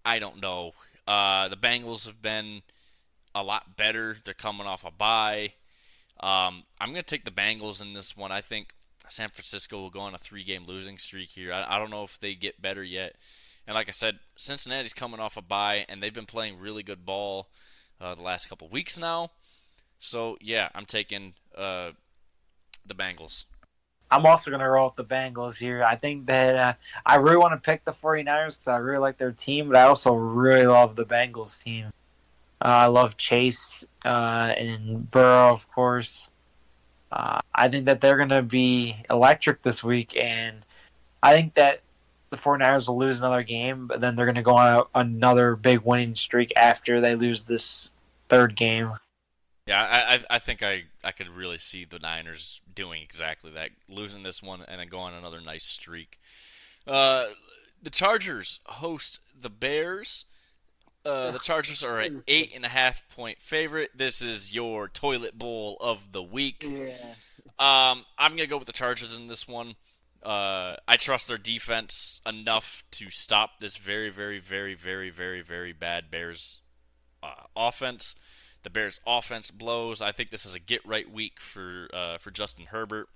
I don't know. The Bengals have been a lot better. They're coming off a bye. I'm going to take the Bengals in this one. I think San Francisco will go on a 3-game losing streak here. I don't know if they get better yet. And like I said, Cincinnati's coming off a bye, and they've been playing really good ball the last couple weeks now. So, yeah, I'm taking the Bengals. I'm also going to roll with the Bengals here. I think that I really want to pick the 49ers because I really like their team, but I also really love the Bengals team. I love Chase and Burrow, of course. I think that they're going to be electric this week, and I think that the 49ers will lose another game, but then they're going to go on another big winning streak after they lose this third game. Yeah, I think I could really see the Niners doing exactly that, losing this one and then going on another nice streak. The Chargers host the Bears. The Chargers are an 8.5-point favorite. This is your toilet bowl of the week. Yeah. I'm gonna go with the Chargers in this one. I trust their defense enough to stop this very, very, very, very, very, very bad Bears offense. The Bears' offense blows. I think this is a get-right week for Justin Herbert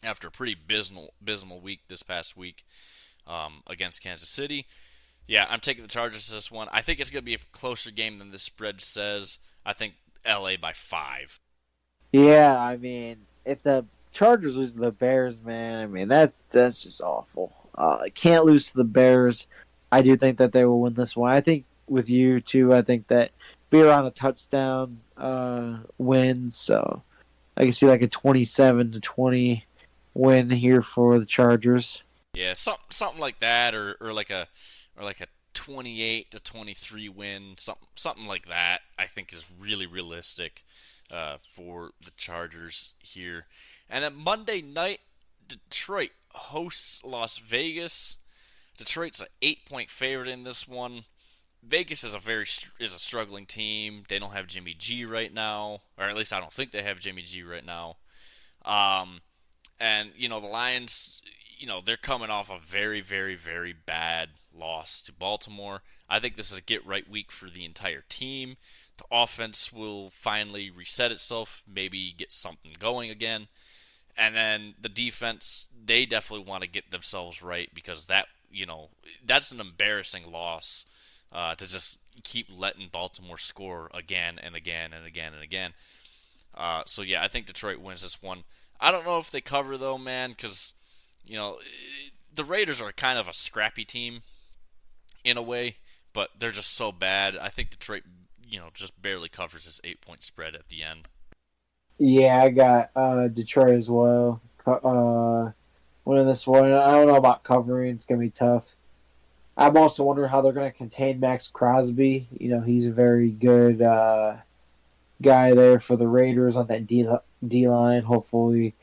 after a pretty abysmal week this past week against Kansas City. Yeah, I'm taking the Chargers this one. I think it's going to be a closer game than this spread says. I think LA by 5. Yeah, I mean, if the Chargers lose to the Bears, man, I mean that's just awful. Can't lose to the Bears. I do think that they will win this one. I think with you too. I think that be around a touchdown win. So I can see like a 27-20 win here for the Chargers. Yeah, something like that, or like a 28-23 win, something like that. I think is really realistic for the Chargers here. And then Monday night, Detroit hosts Las Vegas. Detroit's an 8-point favorite in this one. Vegas is a struggling team. They don't have Jimmy G right now, or at least I don't think they have Jimmy G right now. And the Lions, they're coming off a very, very, very bad loss to Baltimore. I think this is a get-right week for the entire team. The offense will finally reset itself, maybe get something going again. And then the defense, they definitely want to get themselves right because that's an embarrassing loss to just keep letting Baltimore score again and again and again and again. So yeah, I think Detroit wins this one. I don't know if they cover though, man, because you know the Raiders are kind of a scrappy team in a way, but they're just so bad. I think Detroit, just barely covers this 8-point spread at the end. Yeah, I got Detroit as well. Winning this one. I don't know about covering. It's gonna be tough. I'm also wondering how they're gonna contain Max Crosby. He's a very good guy there for the Raiders on that D line. Hopefully,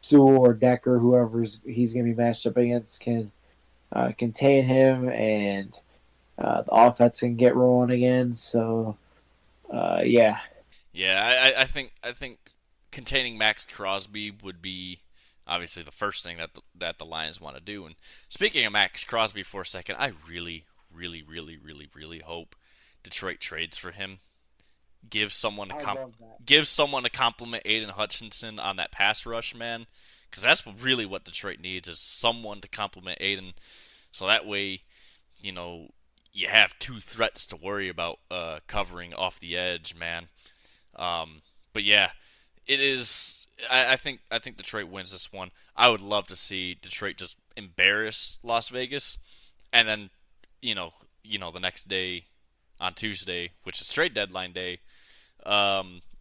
Sewell or Decker, whoever's he's gonna be matched up against, can contain him, and the offense can get rolling again. So, yeah. Yeah, I think containing Max Crosby would be obviously the first thing that the Lions want to do. And speaking of Max Crosby for a second, I really, really, really, really, really hope Detroit trades for him. Give someone to I love that. give someone to compliment Aiden Hutchinson on that pass rush, man. Because that's really what Detroit needs is someone to compliment Aiden, so that way, you know, you have two threats to worry about covering off the edge, man. But yeah, it is. I think Detroit wins this one. I would love to see Detroit just embarrass Las Vegas, and then the next day on Tuesday, which is trade deadline day,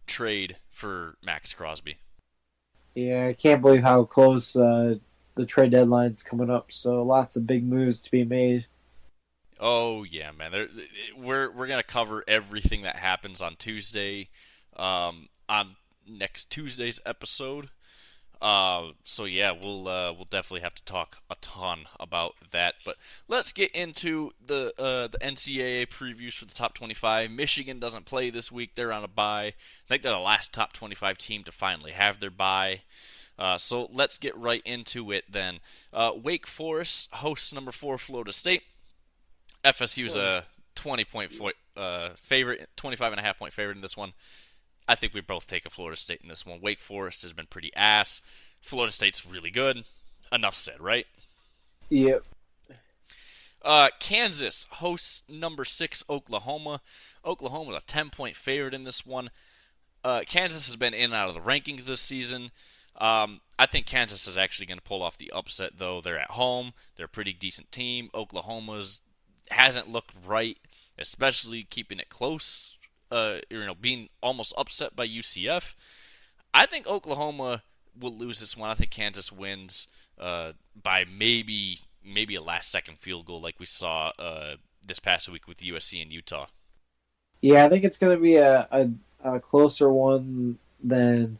trade for Max Crosby. Yeah, I can't believe how close the trade deadline's coming up. So lots of big moves to be made. Oh yeah, man. We're gonna cover everything that happens on Tuesday, on next Tuesday's episode. So yeah, we'll definitely have to talk a ton about that. But let's get into the NCAA previews for the top 25. Michigan doesn't play this week; they're on a bye. I think they're the last top 25 team to finally have their bye. So let's get right into it then. Wake Forest hosts number 4 Florida State. FSU's a 20-point favorite, 25.5-point favorite in this one. I think we both take a Florida State in this one. Wake Forest has been pretty ass. Florida State's really good. Enough said, right? Yep. Kansas hosts number 6 Oklahoma. Oklahoma's a 10-point favorite in this one. Kansas has been in and out of the rankings this season. I think Kansas is actually going to pull off the upset, though. They're at home. They're a pretty decent team. Oklahoma's hasn't looked right, especially keeping it close. Being almost upset by UCF. I think Oklahoma will lose this one. I think Kansas wins by maybe a last-second field goal, like we saw this past week with USC and Utah. Yeah, I think it's going to be a closer one than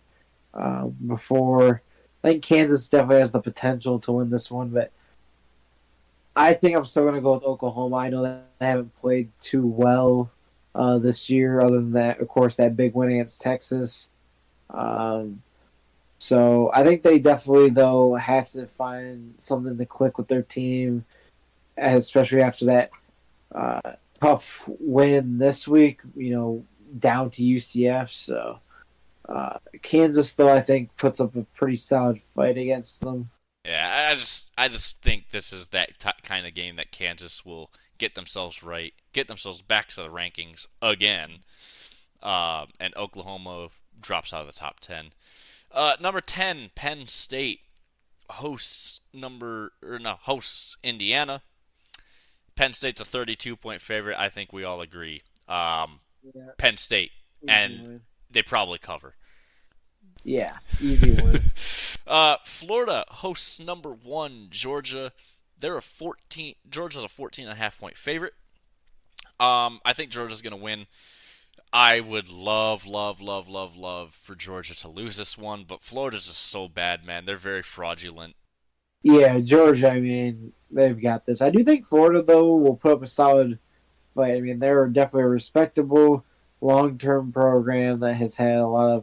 before. I think Kansas definitely has the potential to win this one, but I think I'm still going to go with Oklahoma. I know that they haven't played too well this year, other than that, of course, that big win against Texas. So I think they definitely, though, have to find something to click with their team, especially after that tough win this week, down to UCF. So Kansas, though, I think puts up a pretty solid fight against them. Yeah, I just think this is that kind of game that Kansas will get themselves right, get themselves back to the rankings again, and Oklahoma drops out of the top 10. Number 10, Penn State hosts Indiana. Penn State's a 32-point favorite. I think we all agree. Yeah, Penn State, easy and win. they probably cover. Yeah, easy win. Florida hosts number 1 Georgia. Georgia's a 14.5-point favorite. I think Georgia's going to win. I would love, love, love, love, love for Georgia to lose this one, but Florida's just so bad, man. They're very fraudulent. Yeah, Georgia, I mean, they've got this. I do think Florida, though, will put up a solid fight. I mean, they're definitely a respectable long-term program that has had a lot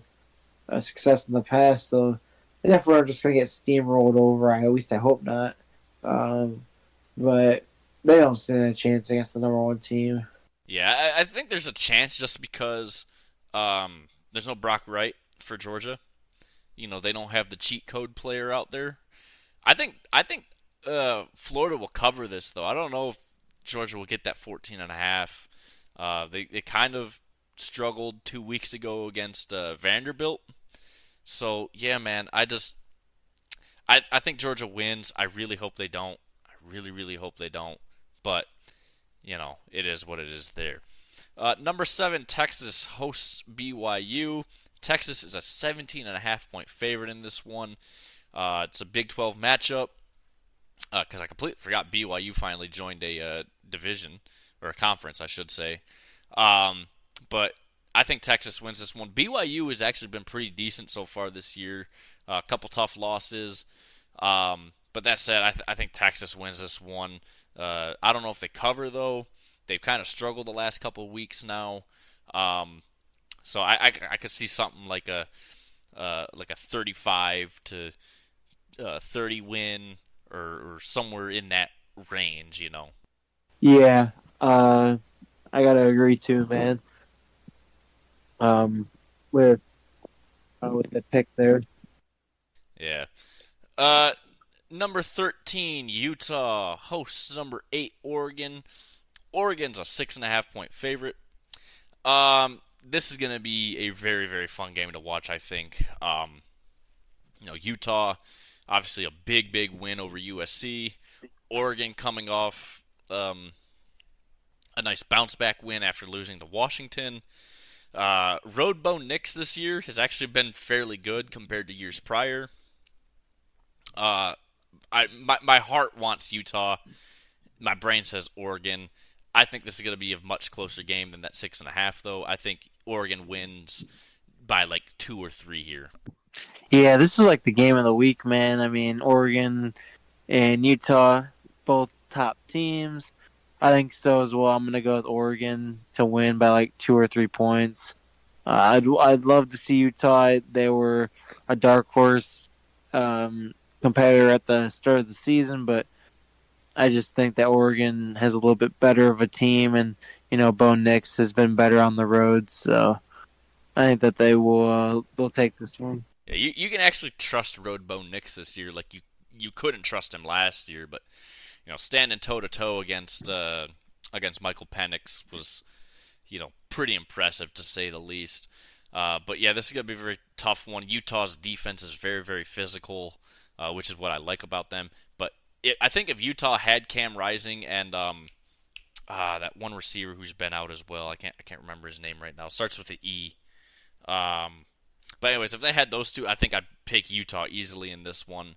of success in the past, so they definitely are just going to get steamrolled over. At least I hope not. But they don't stand a chance against the number 1 team. Yeah, I think there's a chance just because there's no Brock Wright for Georgia. They don't have the cheat code player out there. I think Florida will cover this though. I don't know Georgia will get that 14.5. They kind of struggled 2 weeks ago against Vanderbilt. So yeah, man, I think Georgia wins. I really hope they don't. I really hope they don't. But it is what it is there. Number 7, Texas hosts BYU. Texas is a 17.5 point favorite in this one. It's a Big 12 matchup because I completely forgot BYU finally joined a division or a conference, I should say. But I think Texas wins this one. BYU has actually been pretty decent so far this year. A couple tough losses. But that said, I think Texas wins this one. I don't know if they cover, though. They've kind of struggled the last couple of weeks now. So I could see something like a 35 to 30 win or somewhere in that range. Yeah, I gotta agree too, man. With the pick there. Yeah. Number 13, Utah hosts number 8, Oregon. Oregon's a 6.5 point favorite. This is going to be a very, very fun game to watch, I think. Utah, obviously a big, big win over USC. Oregon coming off a nice bounce back win after losing to Washington. Road Bo Nix this year has actually been fairly good compared to years prior. My heart wants Utah. My brain says Oregon. I think this is going to be a much closer game than that 6.5, though. I think Oregon wins by like 2 or 3 here. Yeah, this is like the game of the week, man. I mean, Oregon and Utah, both top teams. I think so as well. I'm gonna go with Oregon to win by like 2 or 3 points. I'd love to see Utah. They were a dark horse competitor at the start of the season, but I just think that Oregon has a little bit better of a team, and Bo Nix has been better on the road, so I think that they'll take this one. Yeah, you can actually trust Road Bo Nix this year, like you couldn't trust him last year, but standing toe to toe against Michael Penix was pretty impressive to say the least. But yeah, this is gonna be a very tough one. Utah's defense is very, very physical, which is what I like about them. But I think if Utah had Cam Rising and that one receiver who's been out as well, I can't remember his name right now. It starts with an E. But anyways, if they had those two, I think I'd pick Utah easily in this one.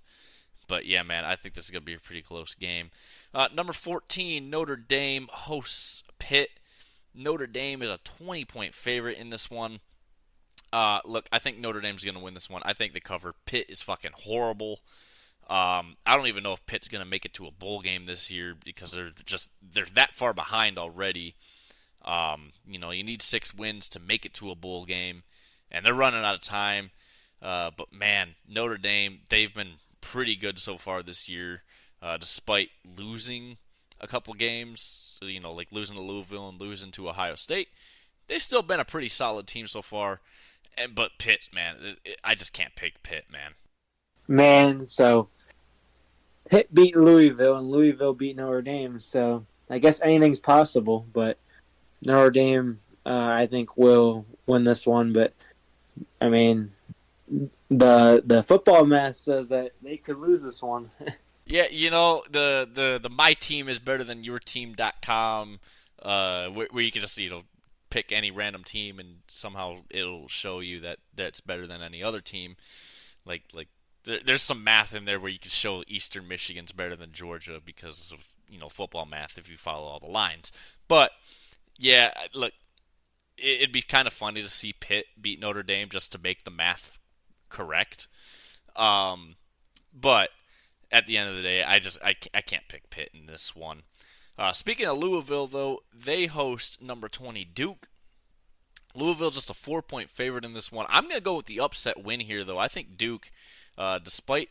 But yeah, man, I think this is going to be a pretty close game. Number 14, Notre Dame hosts Pitt. Notre Dame is a 20-point favorite in this one. Look, I think Notre Dame's going to win this one. I think they cover. Pitt is fucking horrible. I don't even know if Pitt's going to make it to a bowl game this year because they're that far behind already. You need 6 wins to make it to a bowl game, and they're running out of time. But man, Notre Dame, they've been pretty good so far this year, despite losing a couple games, like losing to Louisville and losing to Ohio State. They've still been a pretty solid team so far. But Pitt, man, I just can't pick Pitt, man. Man, so Pitt beat Louisville and Louisville beat Notre Dame, so I guess anything's possible, but Notre Dame, I think, will win this one, but I mean, the football math says that they could lose this one. Yeah, the my team is better than your team.com, where you can just pick any random team and somehow it'll show you that that's better than any other team. Like there's some math in there where you can show Eastern Michigan's better than Georgia because of football math if you follow all the lines. But yeah, look, it'd be kind of funny to see Pitt beat Notre Dame just to make the math correct. But at the end of the day, I can't pick Pitt in this one. Speaking of Louisville, though, they host number 20 Duke. Louisville just a 4-point favorite in this one. I'm going to go with the upset win here, though. I think Duke, despite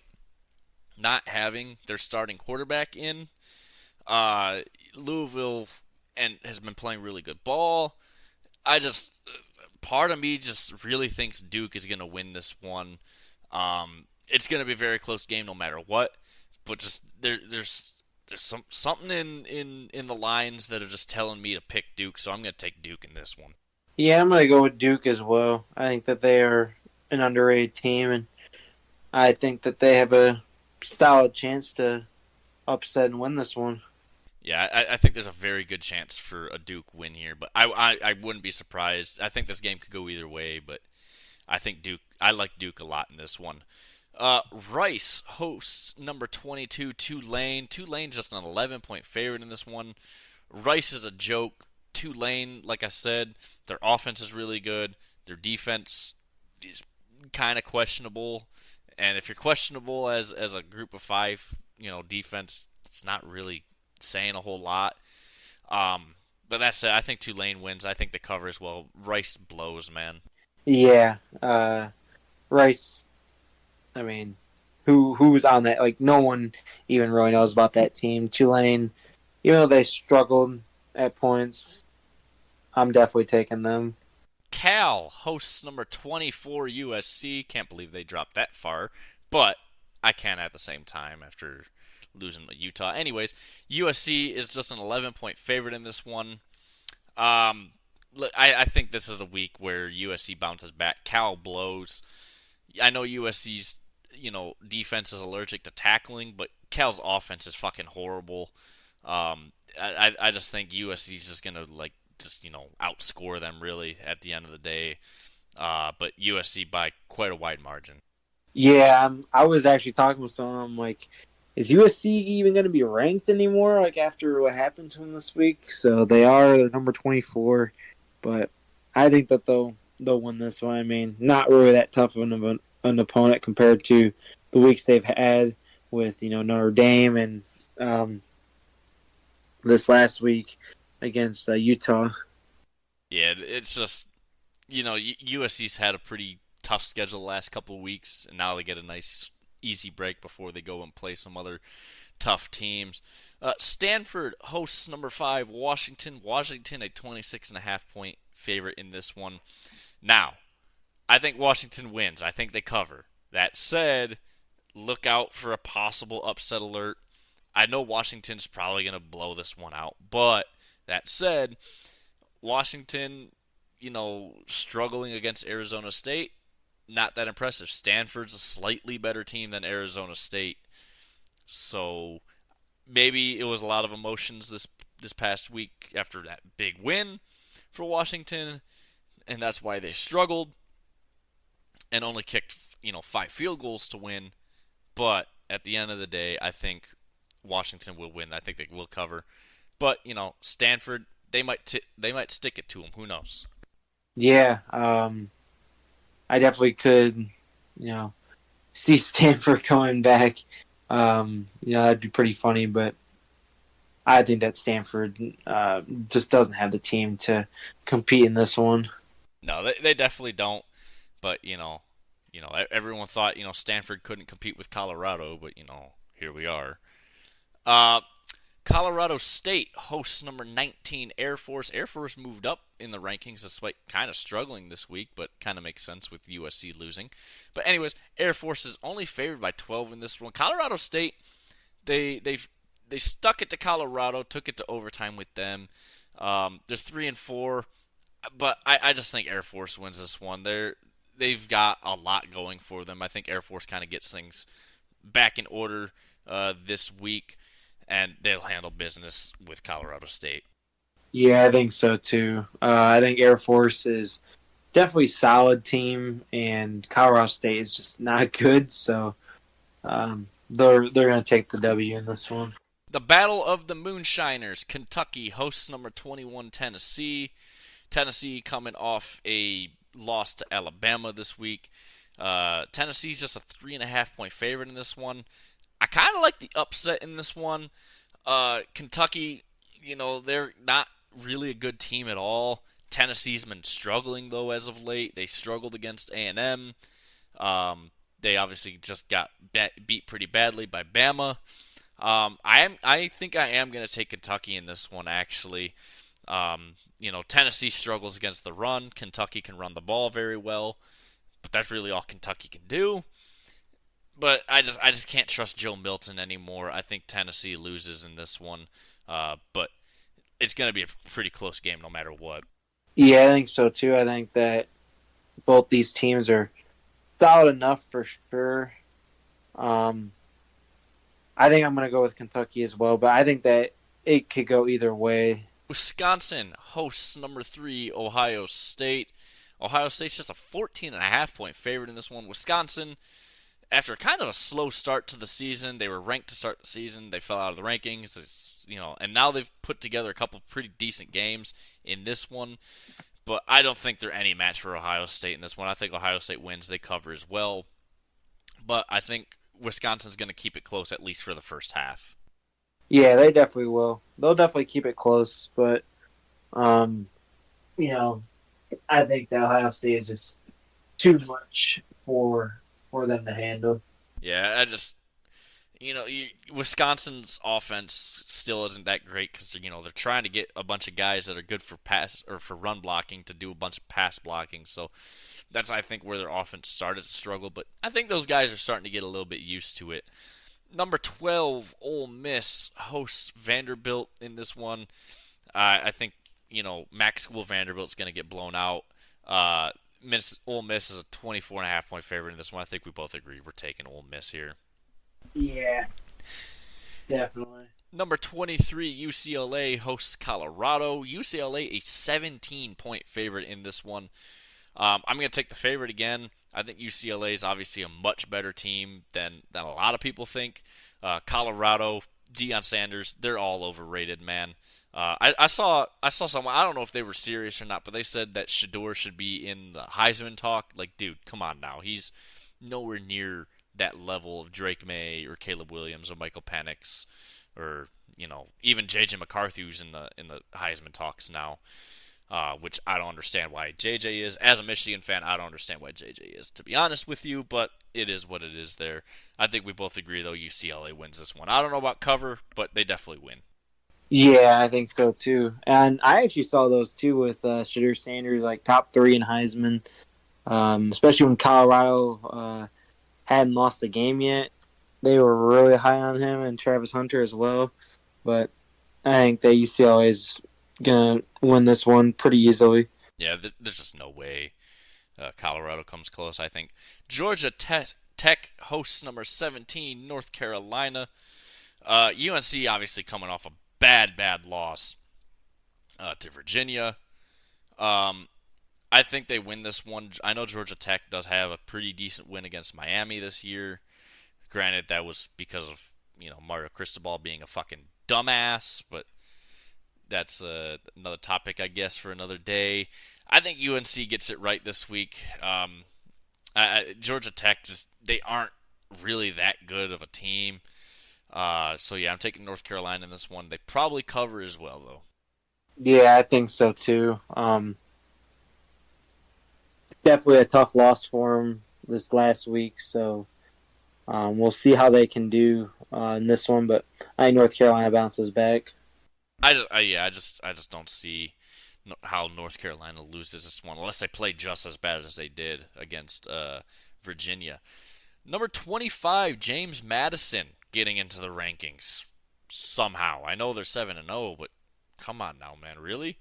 not having their starting quarterback in, Louisville has been playing really good ball. Part of me just really thinks Duke is going to win this one. It's going to be a very close game no matter what, but just there's there's something in the lines that are just telling me to pick Duke, so I'm going to take Duke in this one. Yeah, I'm gonna go with Duke as well. I think that they are an underrated team, and I think that they have a solid chance to upset and win this one. Yeah, I think there's a very good chance for a Duke win here, but I wouldn't be surprised. I think this game could go either way, but I think Duke. I like Duke a lot in this one. Rice hosts number 22 Tulane. Tulane's just an 11-point favorite in this one. Rice is a joke. Tulane, like I said, their offense is really good. Their defense is kind of questionable. And if you're questionable as a group of five, defense, it's not really saying a whole lot. But that said, I think Tulane wins. I think they cover as well. Rice blows, man. Yeah, Rice. I mean, who was on that? Like, no one even really knows about that team. Tulane, even though they struggled at points, I'm definitely taking them. Cal hosts number 24 USC. Can't believe they dropped that far, but I can at the same time after losing to Utah. Anyways, USC is just an 11-point favorite in this one. Look, I think this is a week where USC bounces back. Cal blows. I know USC's defense is allergic to tackling, but Cal's offense is fucking horrible. I just think USC is just gonna outscore them really at the end of the day. But USC by quite a wide margin. Yeah, I was actually talking with someone. I'm like, is USC even going to be ranked anymore? Like after what happened to them this week? So they are. They're number 24, but I think that they'll win this one. I mean, not really that tough of an opponent compared to the weeks they've had with Notre Dame and this last week against Utah. Yeah, it's just USC's had a pretty tough schedule the last couple of weeks, and now they get a nice easy break before they go and play some other tough teams. Stanford hosts number 5 Washington. Washington a 26.5-point favorite in this one. Now, I think Washington wins. I think they cover. That said, look out for a possible upset alert. I know Washington's probably going to blow this one out, but that said, Washington, struggling against Arizona State, not that impressive. Stanford's a slightly better team than Arizona State. So maybe it was a lot of emotions this past week after that big win for Washington, and that's why they struggled and only kicked 5 field goals to win. But at the end of the day, I think Washington will win. I think they will cover. But Stanford, they might stick it to them. Who knows? Yeah, I definitely could, see Stanford coming back. That'd be pretty funny, but I think that Stanford just doesn't have the team to compete in this one. No, they definitely don't. But everyone thought Stanford couldn't compete with Colorado, but here we are. Colorado State hosts number 19 Air Force. Air Force moved up in the rankings despite kind of struggling this week, but kind of makes sense with USC losing. But anyways, Air Force is only favored by 12 in this one. Colorado State, they stuck it to Colorado, took it to overtime with them. They're 3-4, but I just think Air Force wins this one. They've got a lot going for them. I think Air Force kind of gets things back in order this week, and they'll handle business with Colorado State. Yeah, I think so too. I think Air Force is definitely a solid team, and Colorado State is just not good. So they're going to take the W in this one. The Battle of the Moonshiners. Kentucky hosts number 21 Tennessee. Tennessee coming off a loss to Alabama this week. Tennessee's just a 3.5-point favorite in this one. I kind of like the upset in this one. Kentucky, they're not really a good team at all. Tennessee's been struggling, though, as of late. They struggled against A&M. They obviously just got beat pretty badly by Bama. I think I am going to take Kentucky in this one, actually. Tennessee struggles against the run. Kentucky can run the ball very well, but that's really all Kentucky can do. But I just can't trust Joe Milton anymore. I think Tennessee loses in this one. But it's going to be a pretty close game no matter what. Yeah, I think so too. I think that both these teams are solid enough for sure. Um, I think I'm going to go with Kentucky as well, but I think that it could go either way. Wisconsin hosts number 3 Ohio State. Ohio State's just a 14.5 point favorite in this one. Wisconsin, after kind of a slow start to the season, they were ranked to start the season. They fell out of the rankings, and now they've put together a couple pretty decent games in this one. But I don't think they're any match for Ohio State in this one. I think Ohio State wins. They cover as well. But I think Wisconsin's going to keep it close at least for the first half. Yeah, they definitely will. They'll definitely keep it close, but um, you know, I think that Ohio State is just too much for them to handle. Yeah, Wisconsin's offense still isn't that great because they're trying to get a bunch of guys that are good for pass or for run blocking to do a bunch of pass blocking. So that's I think where their offense started to struggle. But I think those guys are starting to get a little bit used to it. Number 12, Ole Miss hosts Vanderbilt in this one. I think Mac School Vanderbilt's going to get blown out. Ole Miss is a 24.5 point favorite in this one. I think we both agree we're taking Ole Miss here. Yeah, definitely. Number 23, UCLA hosts Colorado. UCLA a 17-point favorite in this one. I'm going to take the favorite again. I think UCLA is obviously a much better team than a lot of people think. Colorado, Deion Sanders, they're all overrated, man. I saw someone, I don't know if they were serious or not, but they said that Shador should be in the Heisman talk. Like, dude, come on now. He's nowhere near that level of Drake May or Caleb Williams or Michael Penix or even JJ McCarthy, who's in the Heisman talks now. Which I don't understand why JJ is. As a Michigan fan, I don't understand why JJ is, to be honest with you, but it is what it is there. I think we both agree, though, UCLA wins this one. I don't know about cover, but they definitely win. Yeah, I think so too. And I actually saw those too with Shadur Sanders, like top three in Heisman, especially when Colorado hadn't lost a game yet. They were really high on him and Travis Hunter as well. But I think that UCLA is going to win this one pretty easily. Yeah, there's just no way Colorado comes close, I think. Georgia Tech hosts number 17, North Carolina. UNC obviously coming off a bad loss to Virginia. I think they win this one. I know Georgia Tech does have a pretty decent win against Miami this year. Granted, that was because of Mario Cristobal being a fucking dumbass, but that's another topic, I guess, for another day. I think UNC gets it right this week. Georgia Tech they aren't really that good of a team. So yeah, I'm taking North Carolina in this one. They probably cover as well, though. Yeah, I think so too. Definitely a tough loss for them this last week, so we'll see how they can do in this one. But I think North Carolina bounces back. I just don't see how North Carolina loses this one unless they play just as bad as they did against Virginia. Number 25, James Madison getting into the rankings somehow. I know they're 7-0, but come on now, man, really?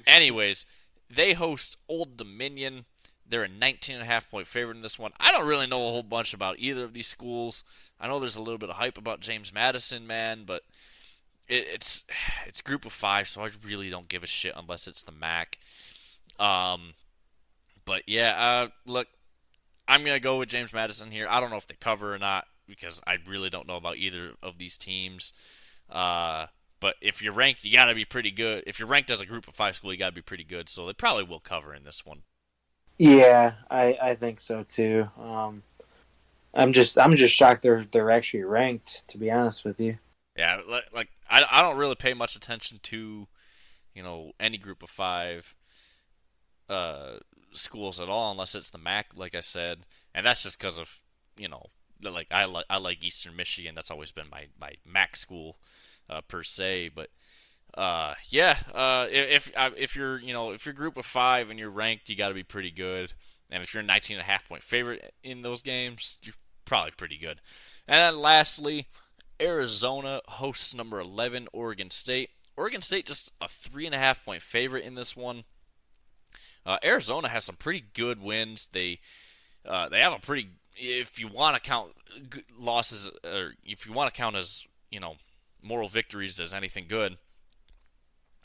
Anyways, they host Old Dominion. They're a 19.5 point favorite in this one. I don't really know a whole bunch about either of these schools. I know there's a little bit of hype about James Madison, man, but it's group of 5, so I really don't give a shit unless it's the MAC. But yeah, look, I'm going to go with James Madison here. I don't know if they cover or not because I really don't know about either of these teams. But if you're ranked, you got to be pretty good. If you're ranked as a group of 5 school, you got to be pretty good. So they probably will cover in this one. Yeah, I think so too. I'm just shocked they're actually ranked, to be honest with you. Yeah, like I don't really pay much attention to, any group of 5 schools at all unless it's the MAC, like I said, and that's just because of like I like Eastern Michigan. That's always been my MAC school per se. But if you're if you're group of 5 and you're ranked, you got to be pretty good. And if you're a 19.5 point favorite in those games, probably pretty good. And then lastly, Arizona hosts number 11 Oregon State. Oregon State just a 3.5 point favorite in this one. Arizona has some pretty good wins. They have a pretty, if you want to count losses, or if you want to count as moral victories as anything good,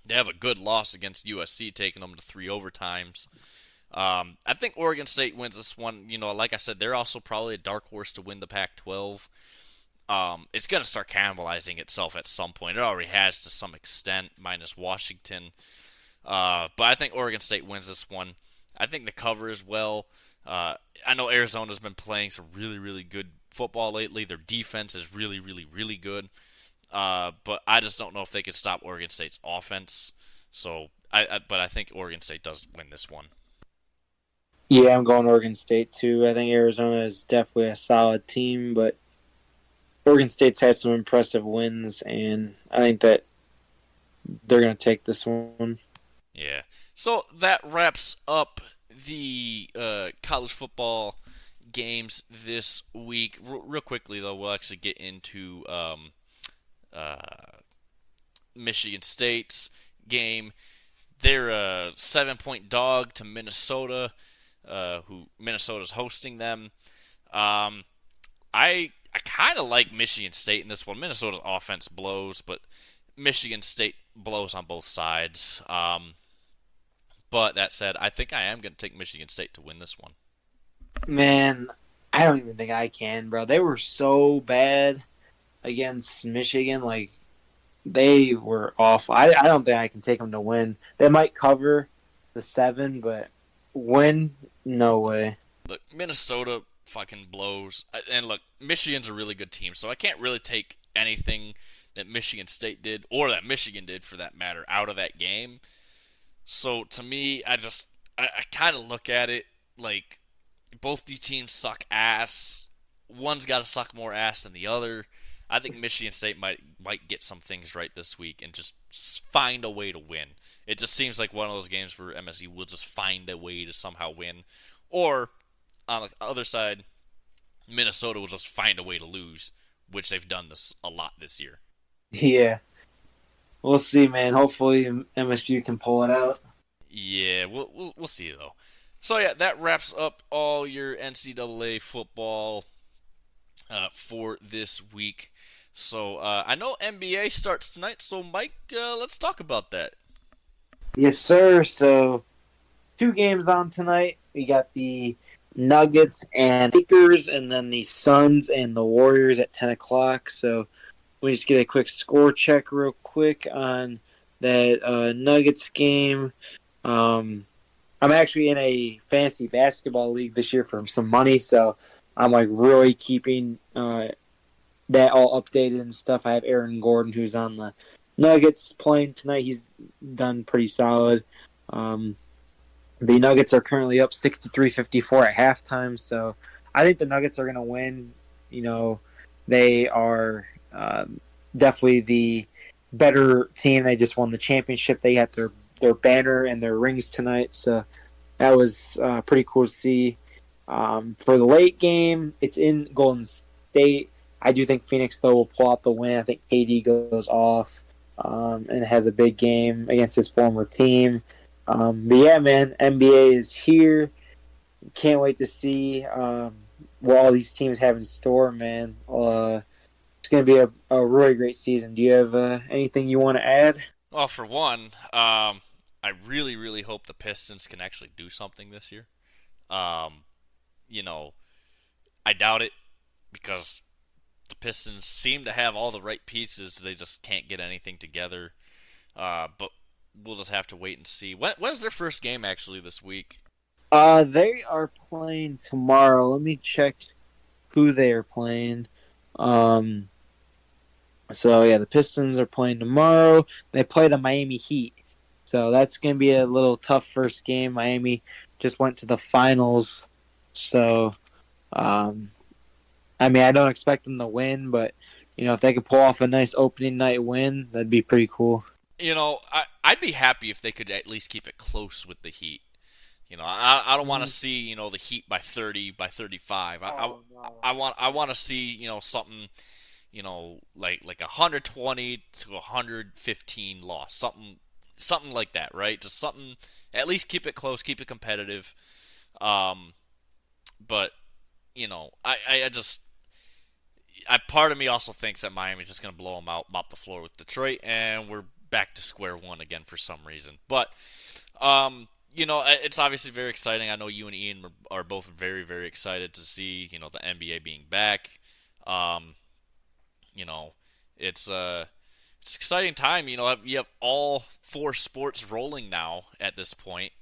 they have a good loss against USC, taking them to 3 overtimes. I think Oregon State wins this one. Like I said, they're also probably a dark horse to win the Pac-12. It's going to start cannibalizing itself at some point. It already has to some extent, minus Washington. But I think Oregon State wins this one. I think the cover as well. I know Arizona's been playing some really, really good football lately. Their defense is really, really, really good. But I just don't know if they can stop Oregon State's offense. But I think Oregon State does win this one. Yeah, I'm going Oregon State too. I think Arizona is definitely a solid team, but Oregon State's had some impressive wins, and I think that they're going to take this one. Yeah. So that wraps up the college football games this week. Real quickly, though, we'll actually get into Michigan State's game. They're a 7-point dog to Minnesota, who Minnesota's hosting them. I kind of like Michigan State in this one. Minnesota's offense blows, but Michigan State blows on both sides. But that said, I think I am going to take Michigan State to win this one. Man, I don't even think I can, bro. They were so bad against Michigan. Like, they were awful. I don't think I can take them to win. They might cover the 7, but win? No way. Look, Minnesota fucking blows. And look, Michigan's a really good team, so I can't really take anything that Michigan State did, or that Michigan did for that matter, out of that game. So to me, I kind of look at it like both these teams suck ass. One's got to suck more ass than the other. I think Michigan State might get some things right this week and just find a way to win. It just seems like one of those games where MSU will just find a way to somehow win. Or, on the other side, Minnesota will just find a way to lose, which they've done this a lot this year. Yeah. We'll see, man. Hopefully MSU can pull it out. Yeah, we'll see, though. So, yeah, that wraps up all your NCAA football for this week. So, I know NBA starts tonight, so Mike, let's talk about that. Yes, sir. So, 2 games on tonight. We got the Nuggets and Lakers, and then the Suns and the Warriors at 10 o'clock. So, we just get a quick score check real quick on that Nuggets game. I'm actually in a fantasy basketball league this year for some money, so I'm like really keeping that all updated and stuff. I have Aaron Gordon, who's on the Nuggets, playing tonight. He's done pretty solid. The Nuggets are currently up 63-54 at halftime, so I think the Nuggets are going to win. They are definitely the better team. They just won the championship. They got their banner and their rings tonight, so that was pretty cool to see. For the late game, it's in Golden State. I do think Phoenix, though, will pull out the win. I think KD goes off and has a big game against his former team. But yeah, man, NBA is here. Can't wait to see what all these teams have in store, man. It's going to be a really great season. Do you have anything you want to add? Well, for one, I really, really hope the Pistons can actually do something this year. I doubt it because the Pistons seem to have all the right pieces. They just can't get anything together. But we'll just have to wait and see. When's their first game actually this week? They are playing tomorrow. Let me check who they are playing. So yeah, the Pistons are playing tomorrow. They play the Miami Heat. So that's going to be a little tough first game. Miami just went to the finals. So, I don't expect them to win, but, if they could pull off a nice opening night win, that'd be pretty cool. I'd be happy if they could at least keep it close with the Heat. I don't want to Mhm. see the Heat by 30, by 35. Oh no. I want to see something like 120 to 115 loss, something like that, right? Just something, at least keep it close, keep it competitive. Um, but I just part of me also thinks that Miami's just gonna blow them out, mop the floor with Detroit, and we're back to square one again for some reason. But it's obviously very exciting. I know you and Ian are both very, very excited to see the NBA being back. Um, you know, it's it's an exciting time. You have all four sports rolling now at this point.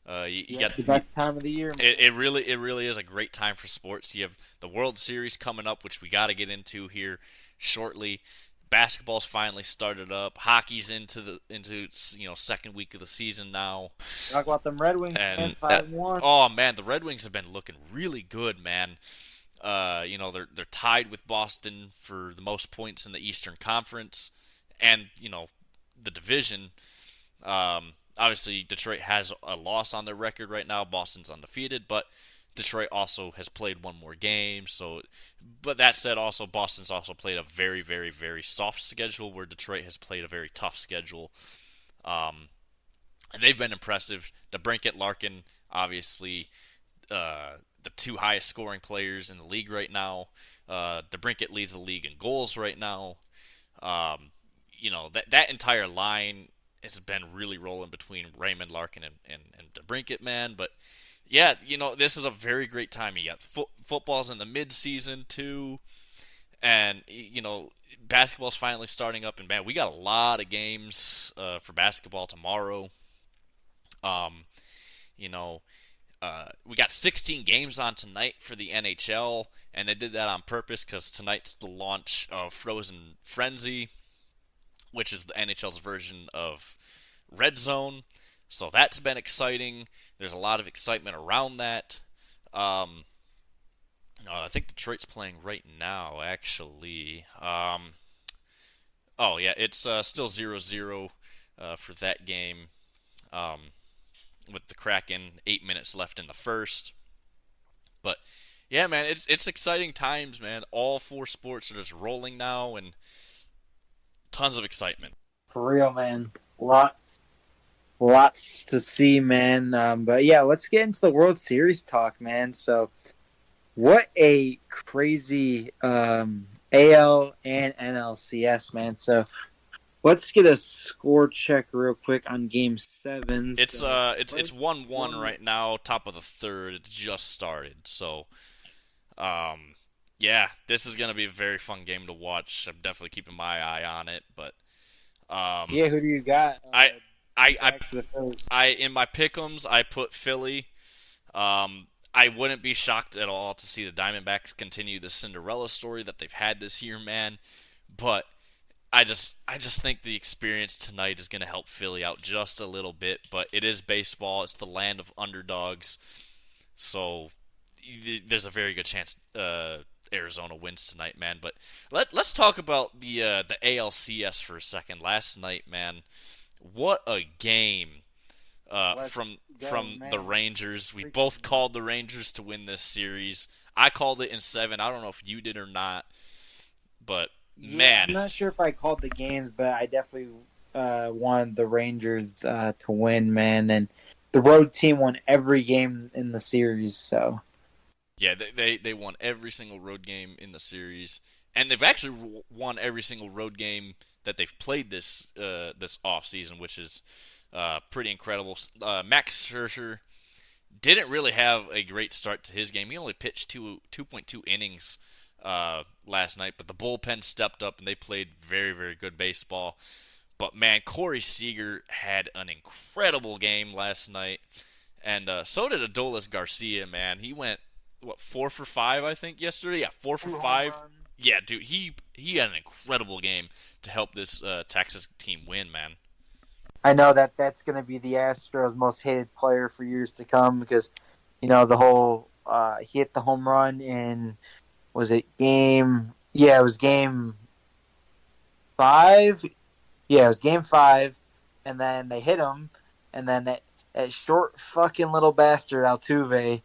You Yeah, got it's the best time of the year, man. it really is a great time for sports. You have the World Series coming up, which we got to get into here shortly. Basketball's finally started up. Hockey's into second week of the season now, Talk about them Red Wings, man. and 5-1. oh man, the Red Wings have been looking really good, man. They're tied with Boston for the most points in the Eastern Conference, and the division. Obviously, Detroit has a loss on their record right now. Boston's undefeated, but Detroit also has played one more game. So, but that said, also Boston's also played a very, very, very soft schedule, where Detroit has played a very tough schedule. Um, and they've been impressive. DeBrincat, Larkin, obviously, the two highest scoring players in the league right now. DeBrincat leads the league in goals right now. That entire line has been really rolling between Raymond, Larkin, and DeBrincat, man. But yeah, this is a very great time. You got football's in the mid-season too, and basketball's finally starting up. And man, we got a lot of games for basketball tomorrow. Um, you know, we got 16 games on tonight for the NHL, and they did that on purpose because tonight's the launch of Frozen Frenzy, which is the NHL's version of Red Zone. So that's been exciting. There's a lot of excitement around that. I think Detroit's playing right now, actually. Oh, yeah, it's still 0-0 for that game, um, with the Kraken 8 minutes left in the first. But, yeah, man, it's exciting times, man. All four sports are just rolling now, and tons of excitement. For real, man. Lots to see, man. But yeah, let's get into the World Series talk, man. So, what a crazy AL and NLCS, man. So, let's get a score check real quick on Game 7. It's 1-1 right now, top of the third. It just started, so yeah, this is gonna be a very fun game to watch. I'm definitely keeping my eye on it, but yeah, who do you got? I I Backs of the Phillies. I in my pick'ems I put Philly. I wouldn't be shocked at all to see the Diamondbacks continue the Cinderella story that they've had this year, man. But I just think the experience tonight is going to help Philly out just a little bit. But it is baseball; it's the land of underdogs, so there's a very good chance Arizona wins tonight, man. But let's talk about the ALCS for a second. Last night, man, what a game! Let's From go, the man. Rangers. We both called the Rangers to win this series. I called it in 7. I don't know if you did or not, but Yeah, man, I'm not sure if I called the games, but I definitely wanted the Rangers to win, man. And the road team won every game in the series, so yeah, they won every single road game in the series, and they've actually won every single road game that they've played this off season, which is pretty incredible. Max Scherzer didn't really have a great start to his game. He only pitched 2.2 innings last night, but the bullpen stepped up and they played very, very good baseball. But man, Corey Seager had an incredible game last night, and so did Adolis Garcia. Man, he went 4 for 5, I think, yesterday. Yeah, 4 for 5. Yeah, dude, he had an incredible game to help this Texas team win, man. I know that's going to be the Astros' most hated player for years to come because the whole he hit the home run in was it game? Yeah, it was game 5. Yeah, it was game 5, and then they hit him, and then that short fucking little bastard Altuve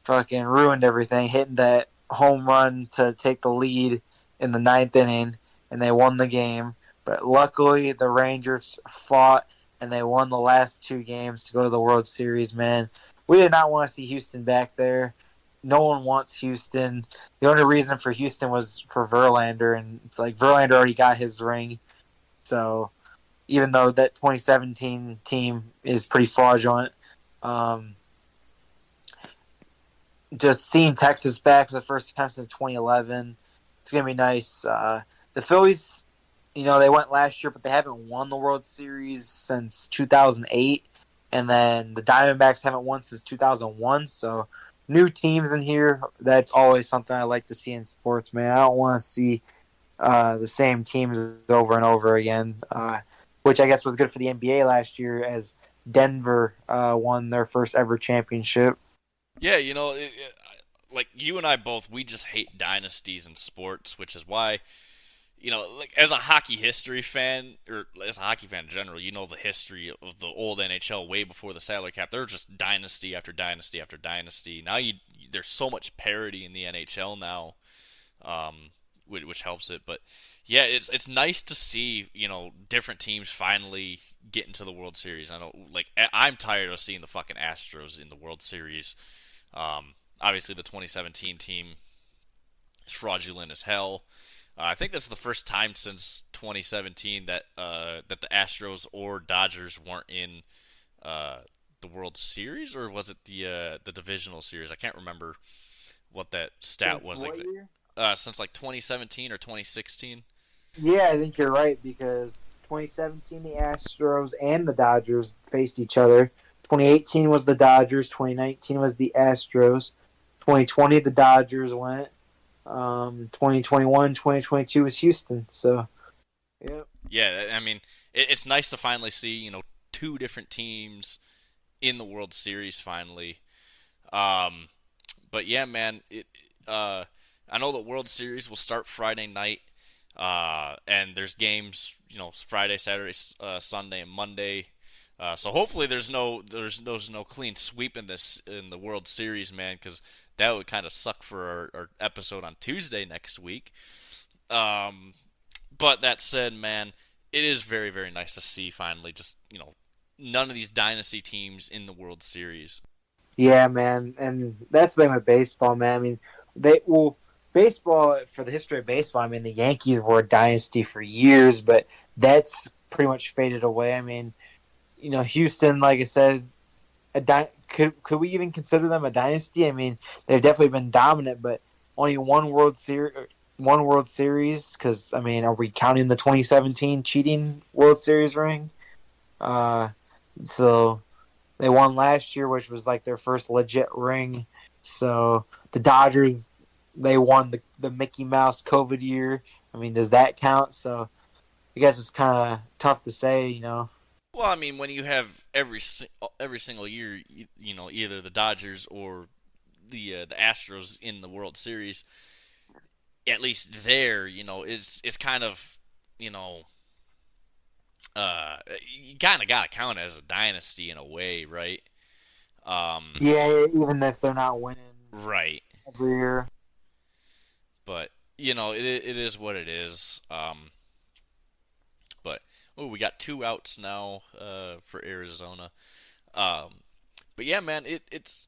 fucking ruined everything, hitting that home run to take the lead in the ninth inning, and they won the game. But luckily, the Rangers fought and they won the last two games to go to the World Series. Man, we did not want to see Houston back there. No one wants Houston. The only reason for Houston was for Verlander, and it's like Verlander already got his ring. So even though that 2017 team is pretty fraudulent, um, just seeing Texas back for the first time since 2011, it's gonna be nice. The Phillies, they went last year, but they haven't won the World Series since 2008, and then the Diamondbacks haven't won since 2001. So new teams in here. That's always something I like to see in sports, man. I don't want to see the same teams over and over again, which I guess was good for the NBA last year as Denver won their first ever championship. Yeah, like you and I both, we just hate dynasties in sports, which is why, like as a hockey history fan, or as a hockey fan in general, you know the history of the old NHL way before the salary cap. They're just dynasty after dynasty after dynasty. Now there's so much parity in the NHL now, which helps it. But yeah, it's nice to see different teams finally get into the World Series. I know, like I'm tired of seeing the fucking Astros in the World Series. Obviously, the 2017 team is fraudulent as hell. I think that's the first time since 2017 that the Astros or Dodgers weren't in the World Series, or was it the divisional series? I can't remember what that stat Since was what exactly. year? Since like 2017 or 2016. Yeah, I think you're right because 2017 the Astros and the Dodgers faced each other. 2018 was the Dodgers. 2019 was the Astros. 2020 the Dodgers went. 2021, 2022 was Houston. So, yep. Yeah, I mean, it's nice to finally see two different teams in the World Series finally. Um, but yeah, man, I know the World Series will start Friday night, and there's games, Friday, Saturday, Sunday, and Monday. So hopefully there's no clean sweep in the World Series, man, because that would kind of suck for our episode on Tuesday next week. But that said, man, it is very, very nice to see finally just none of these dynasty teams in the World Series. Yeah, man, and that's the thing with baseball, man. I mean, baseball for the history of baseball. I mean, the Yankees were a dynasty for years, but that's pretty much faded away. I mean, Houston, like I said, could we even consider them a dynasty? I mean, they've definitely been dominant, but only one World Series. Because I mean, are we counting the 2017 cheating World Series ring? So they won last year, which was like their first legit ring. So the Dodgers, they won the Mickey Mouse COVID year. I mean, does that count? So I guess it's kind of tough to say. Well, I mean, when you have every single year, either the Dodgers or the Astros in the World Series, at least there, is kind of, you kind of got to count it as a dynasty in a way, right? Um, Yeah, even if they're not winning right. every year. But it is what it is. But we got two outs now for Arizona. Um, but yeah, man, it's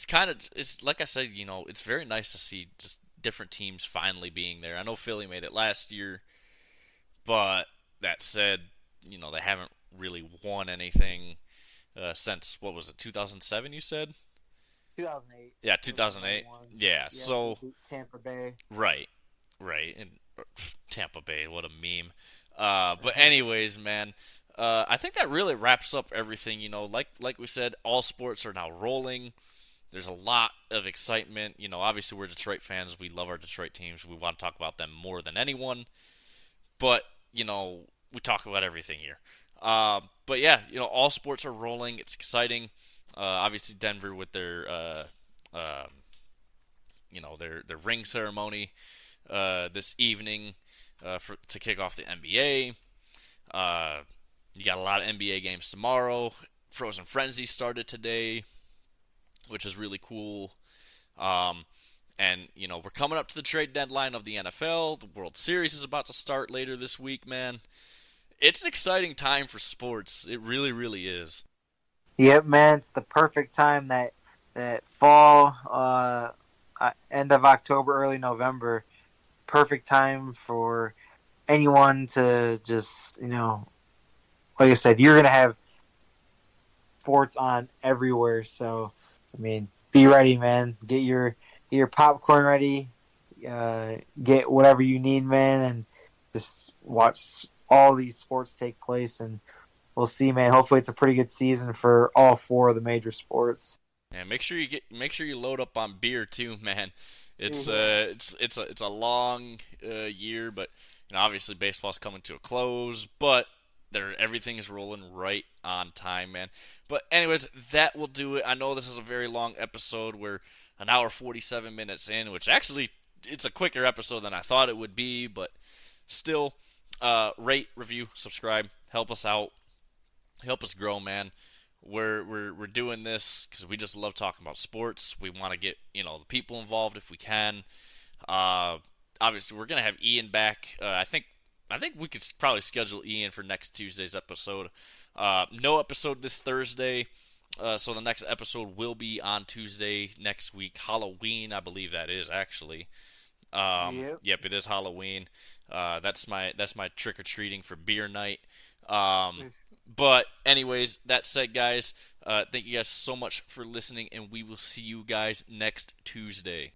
kind of it's like I said, it's very nice to see just different teams finally being there. I know Philly made it last year, but that said, they haven't really won anything since what was it, 2007? You said? 2008. Yeah, 2008. Yeah, Yeah, so Tampa Bay. right, right, and Tampa Bay, what a meme. But anyways, man, I think that really wraps up everything. Like we said, all sports are now rolling. There's a lot of excitement. Obviously we're Detroit fans. We love our Detroit teams. We want to talk about them more than anyone. But we talk about everything here. But yeah, all sports are rolling. It's exciting. Obviously Denver with their ring ceremony this evening to kick off the NBA. You got a lot of NBA games tomorrow. Frozen Frenzy started today, which is really cool. Um, and we're coming up to the trade deadline of the NFL. The World Series is about to start later this week, man. It's an exciting time for sports. It really, really is. Yep, man, it's the perfect time that fall, end of October, early November. Perfect time for anyone to just, like I said, you're gonna have sports on everywhere. So, I mean, be ready, man. Get your popcorn ready. Get whatever you need, man, and just watch all these sports take place. And we'll see, man. Hopefully, it's a pretty good season for all four of the major sports. Yeah, make sure you load up on beer too, man. It's Mhm. it's a long year, but obviously baseball's coming to a close, but everything is rolling right on time, man. But anyways, that will do it. I know this is a very long episode. We're an hour 47 minutes in, which actually it's a quicker episode than I thought it would be, but still, rate, review, subscribe, help us out, help us grow, man. We're doing this because we just love talking about sports. We want to get the people involved if we can. Uh, Obviously, we're gonna have Ian back. I think we could probably schedule Ian for next Tuesday's episode. No episode this Thursday, so the next episode will be on Tuesday next week. Halloween, I believe that is actually. Yep. Yep, it is Halloween. That's my trick or treating for beer night. Um, but anyways, that said, guys, thank you guys so much for listening, and we will see you guys next Tuesday.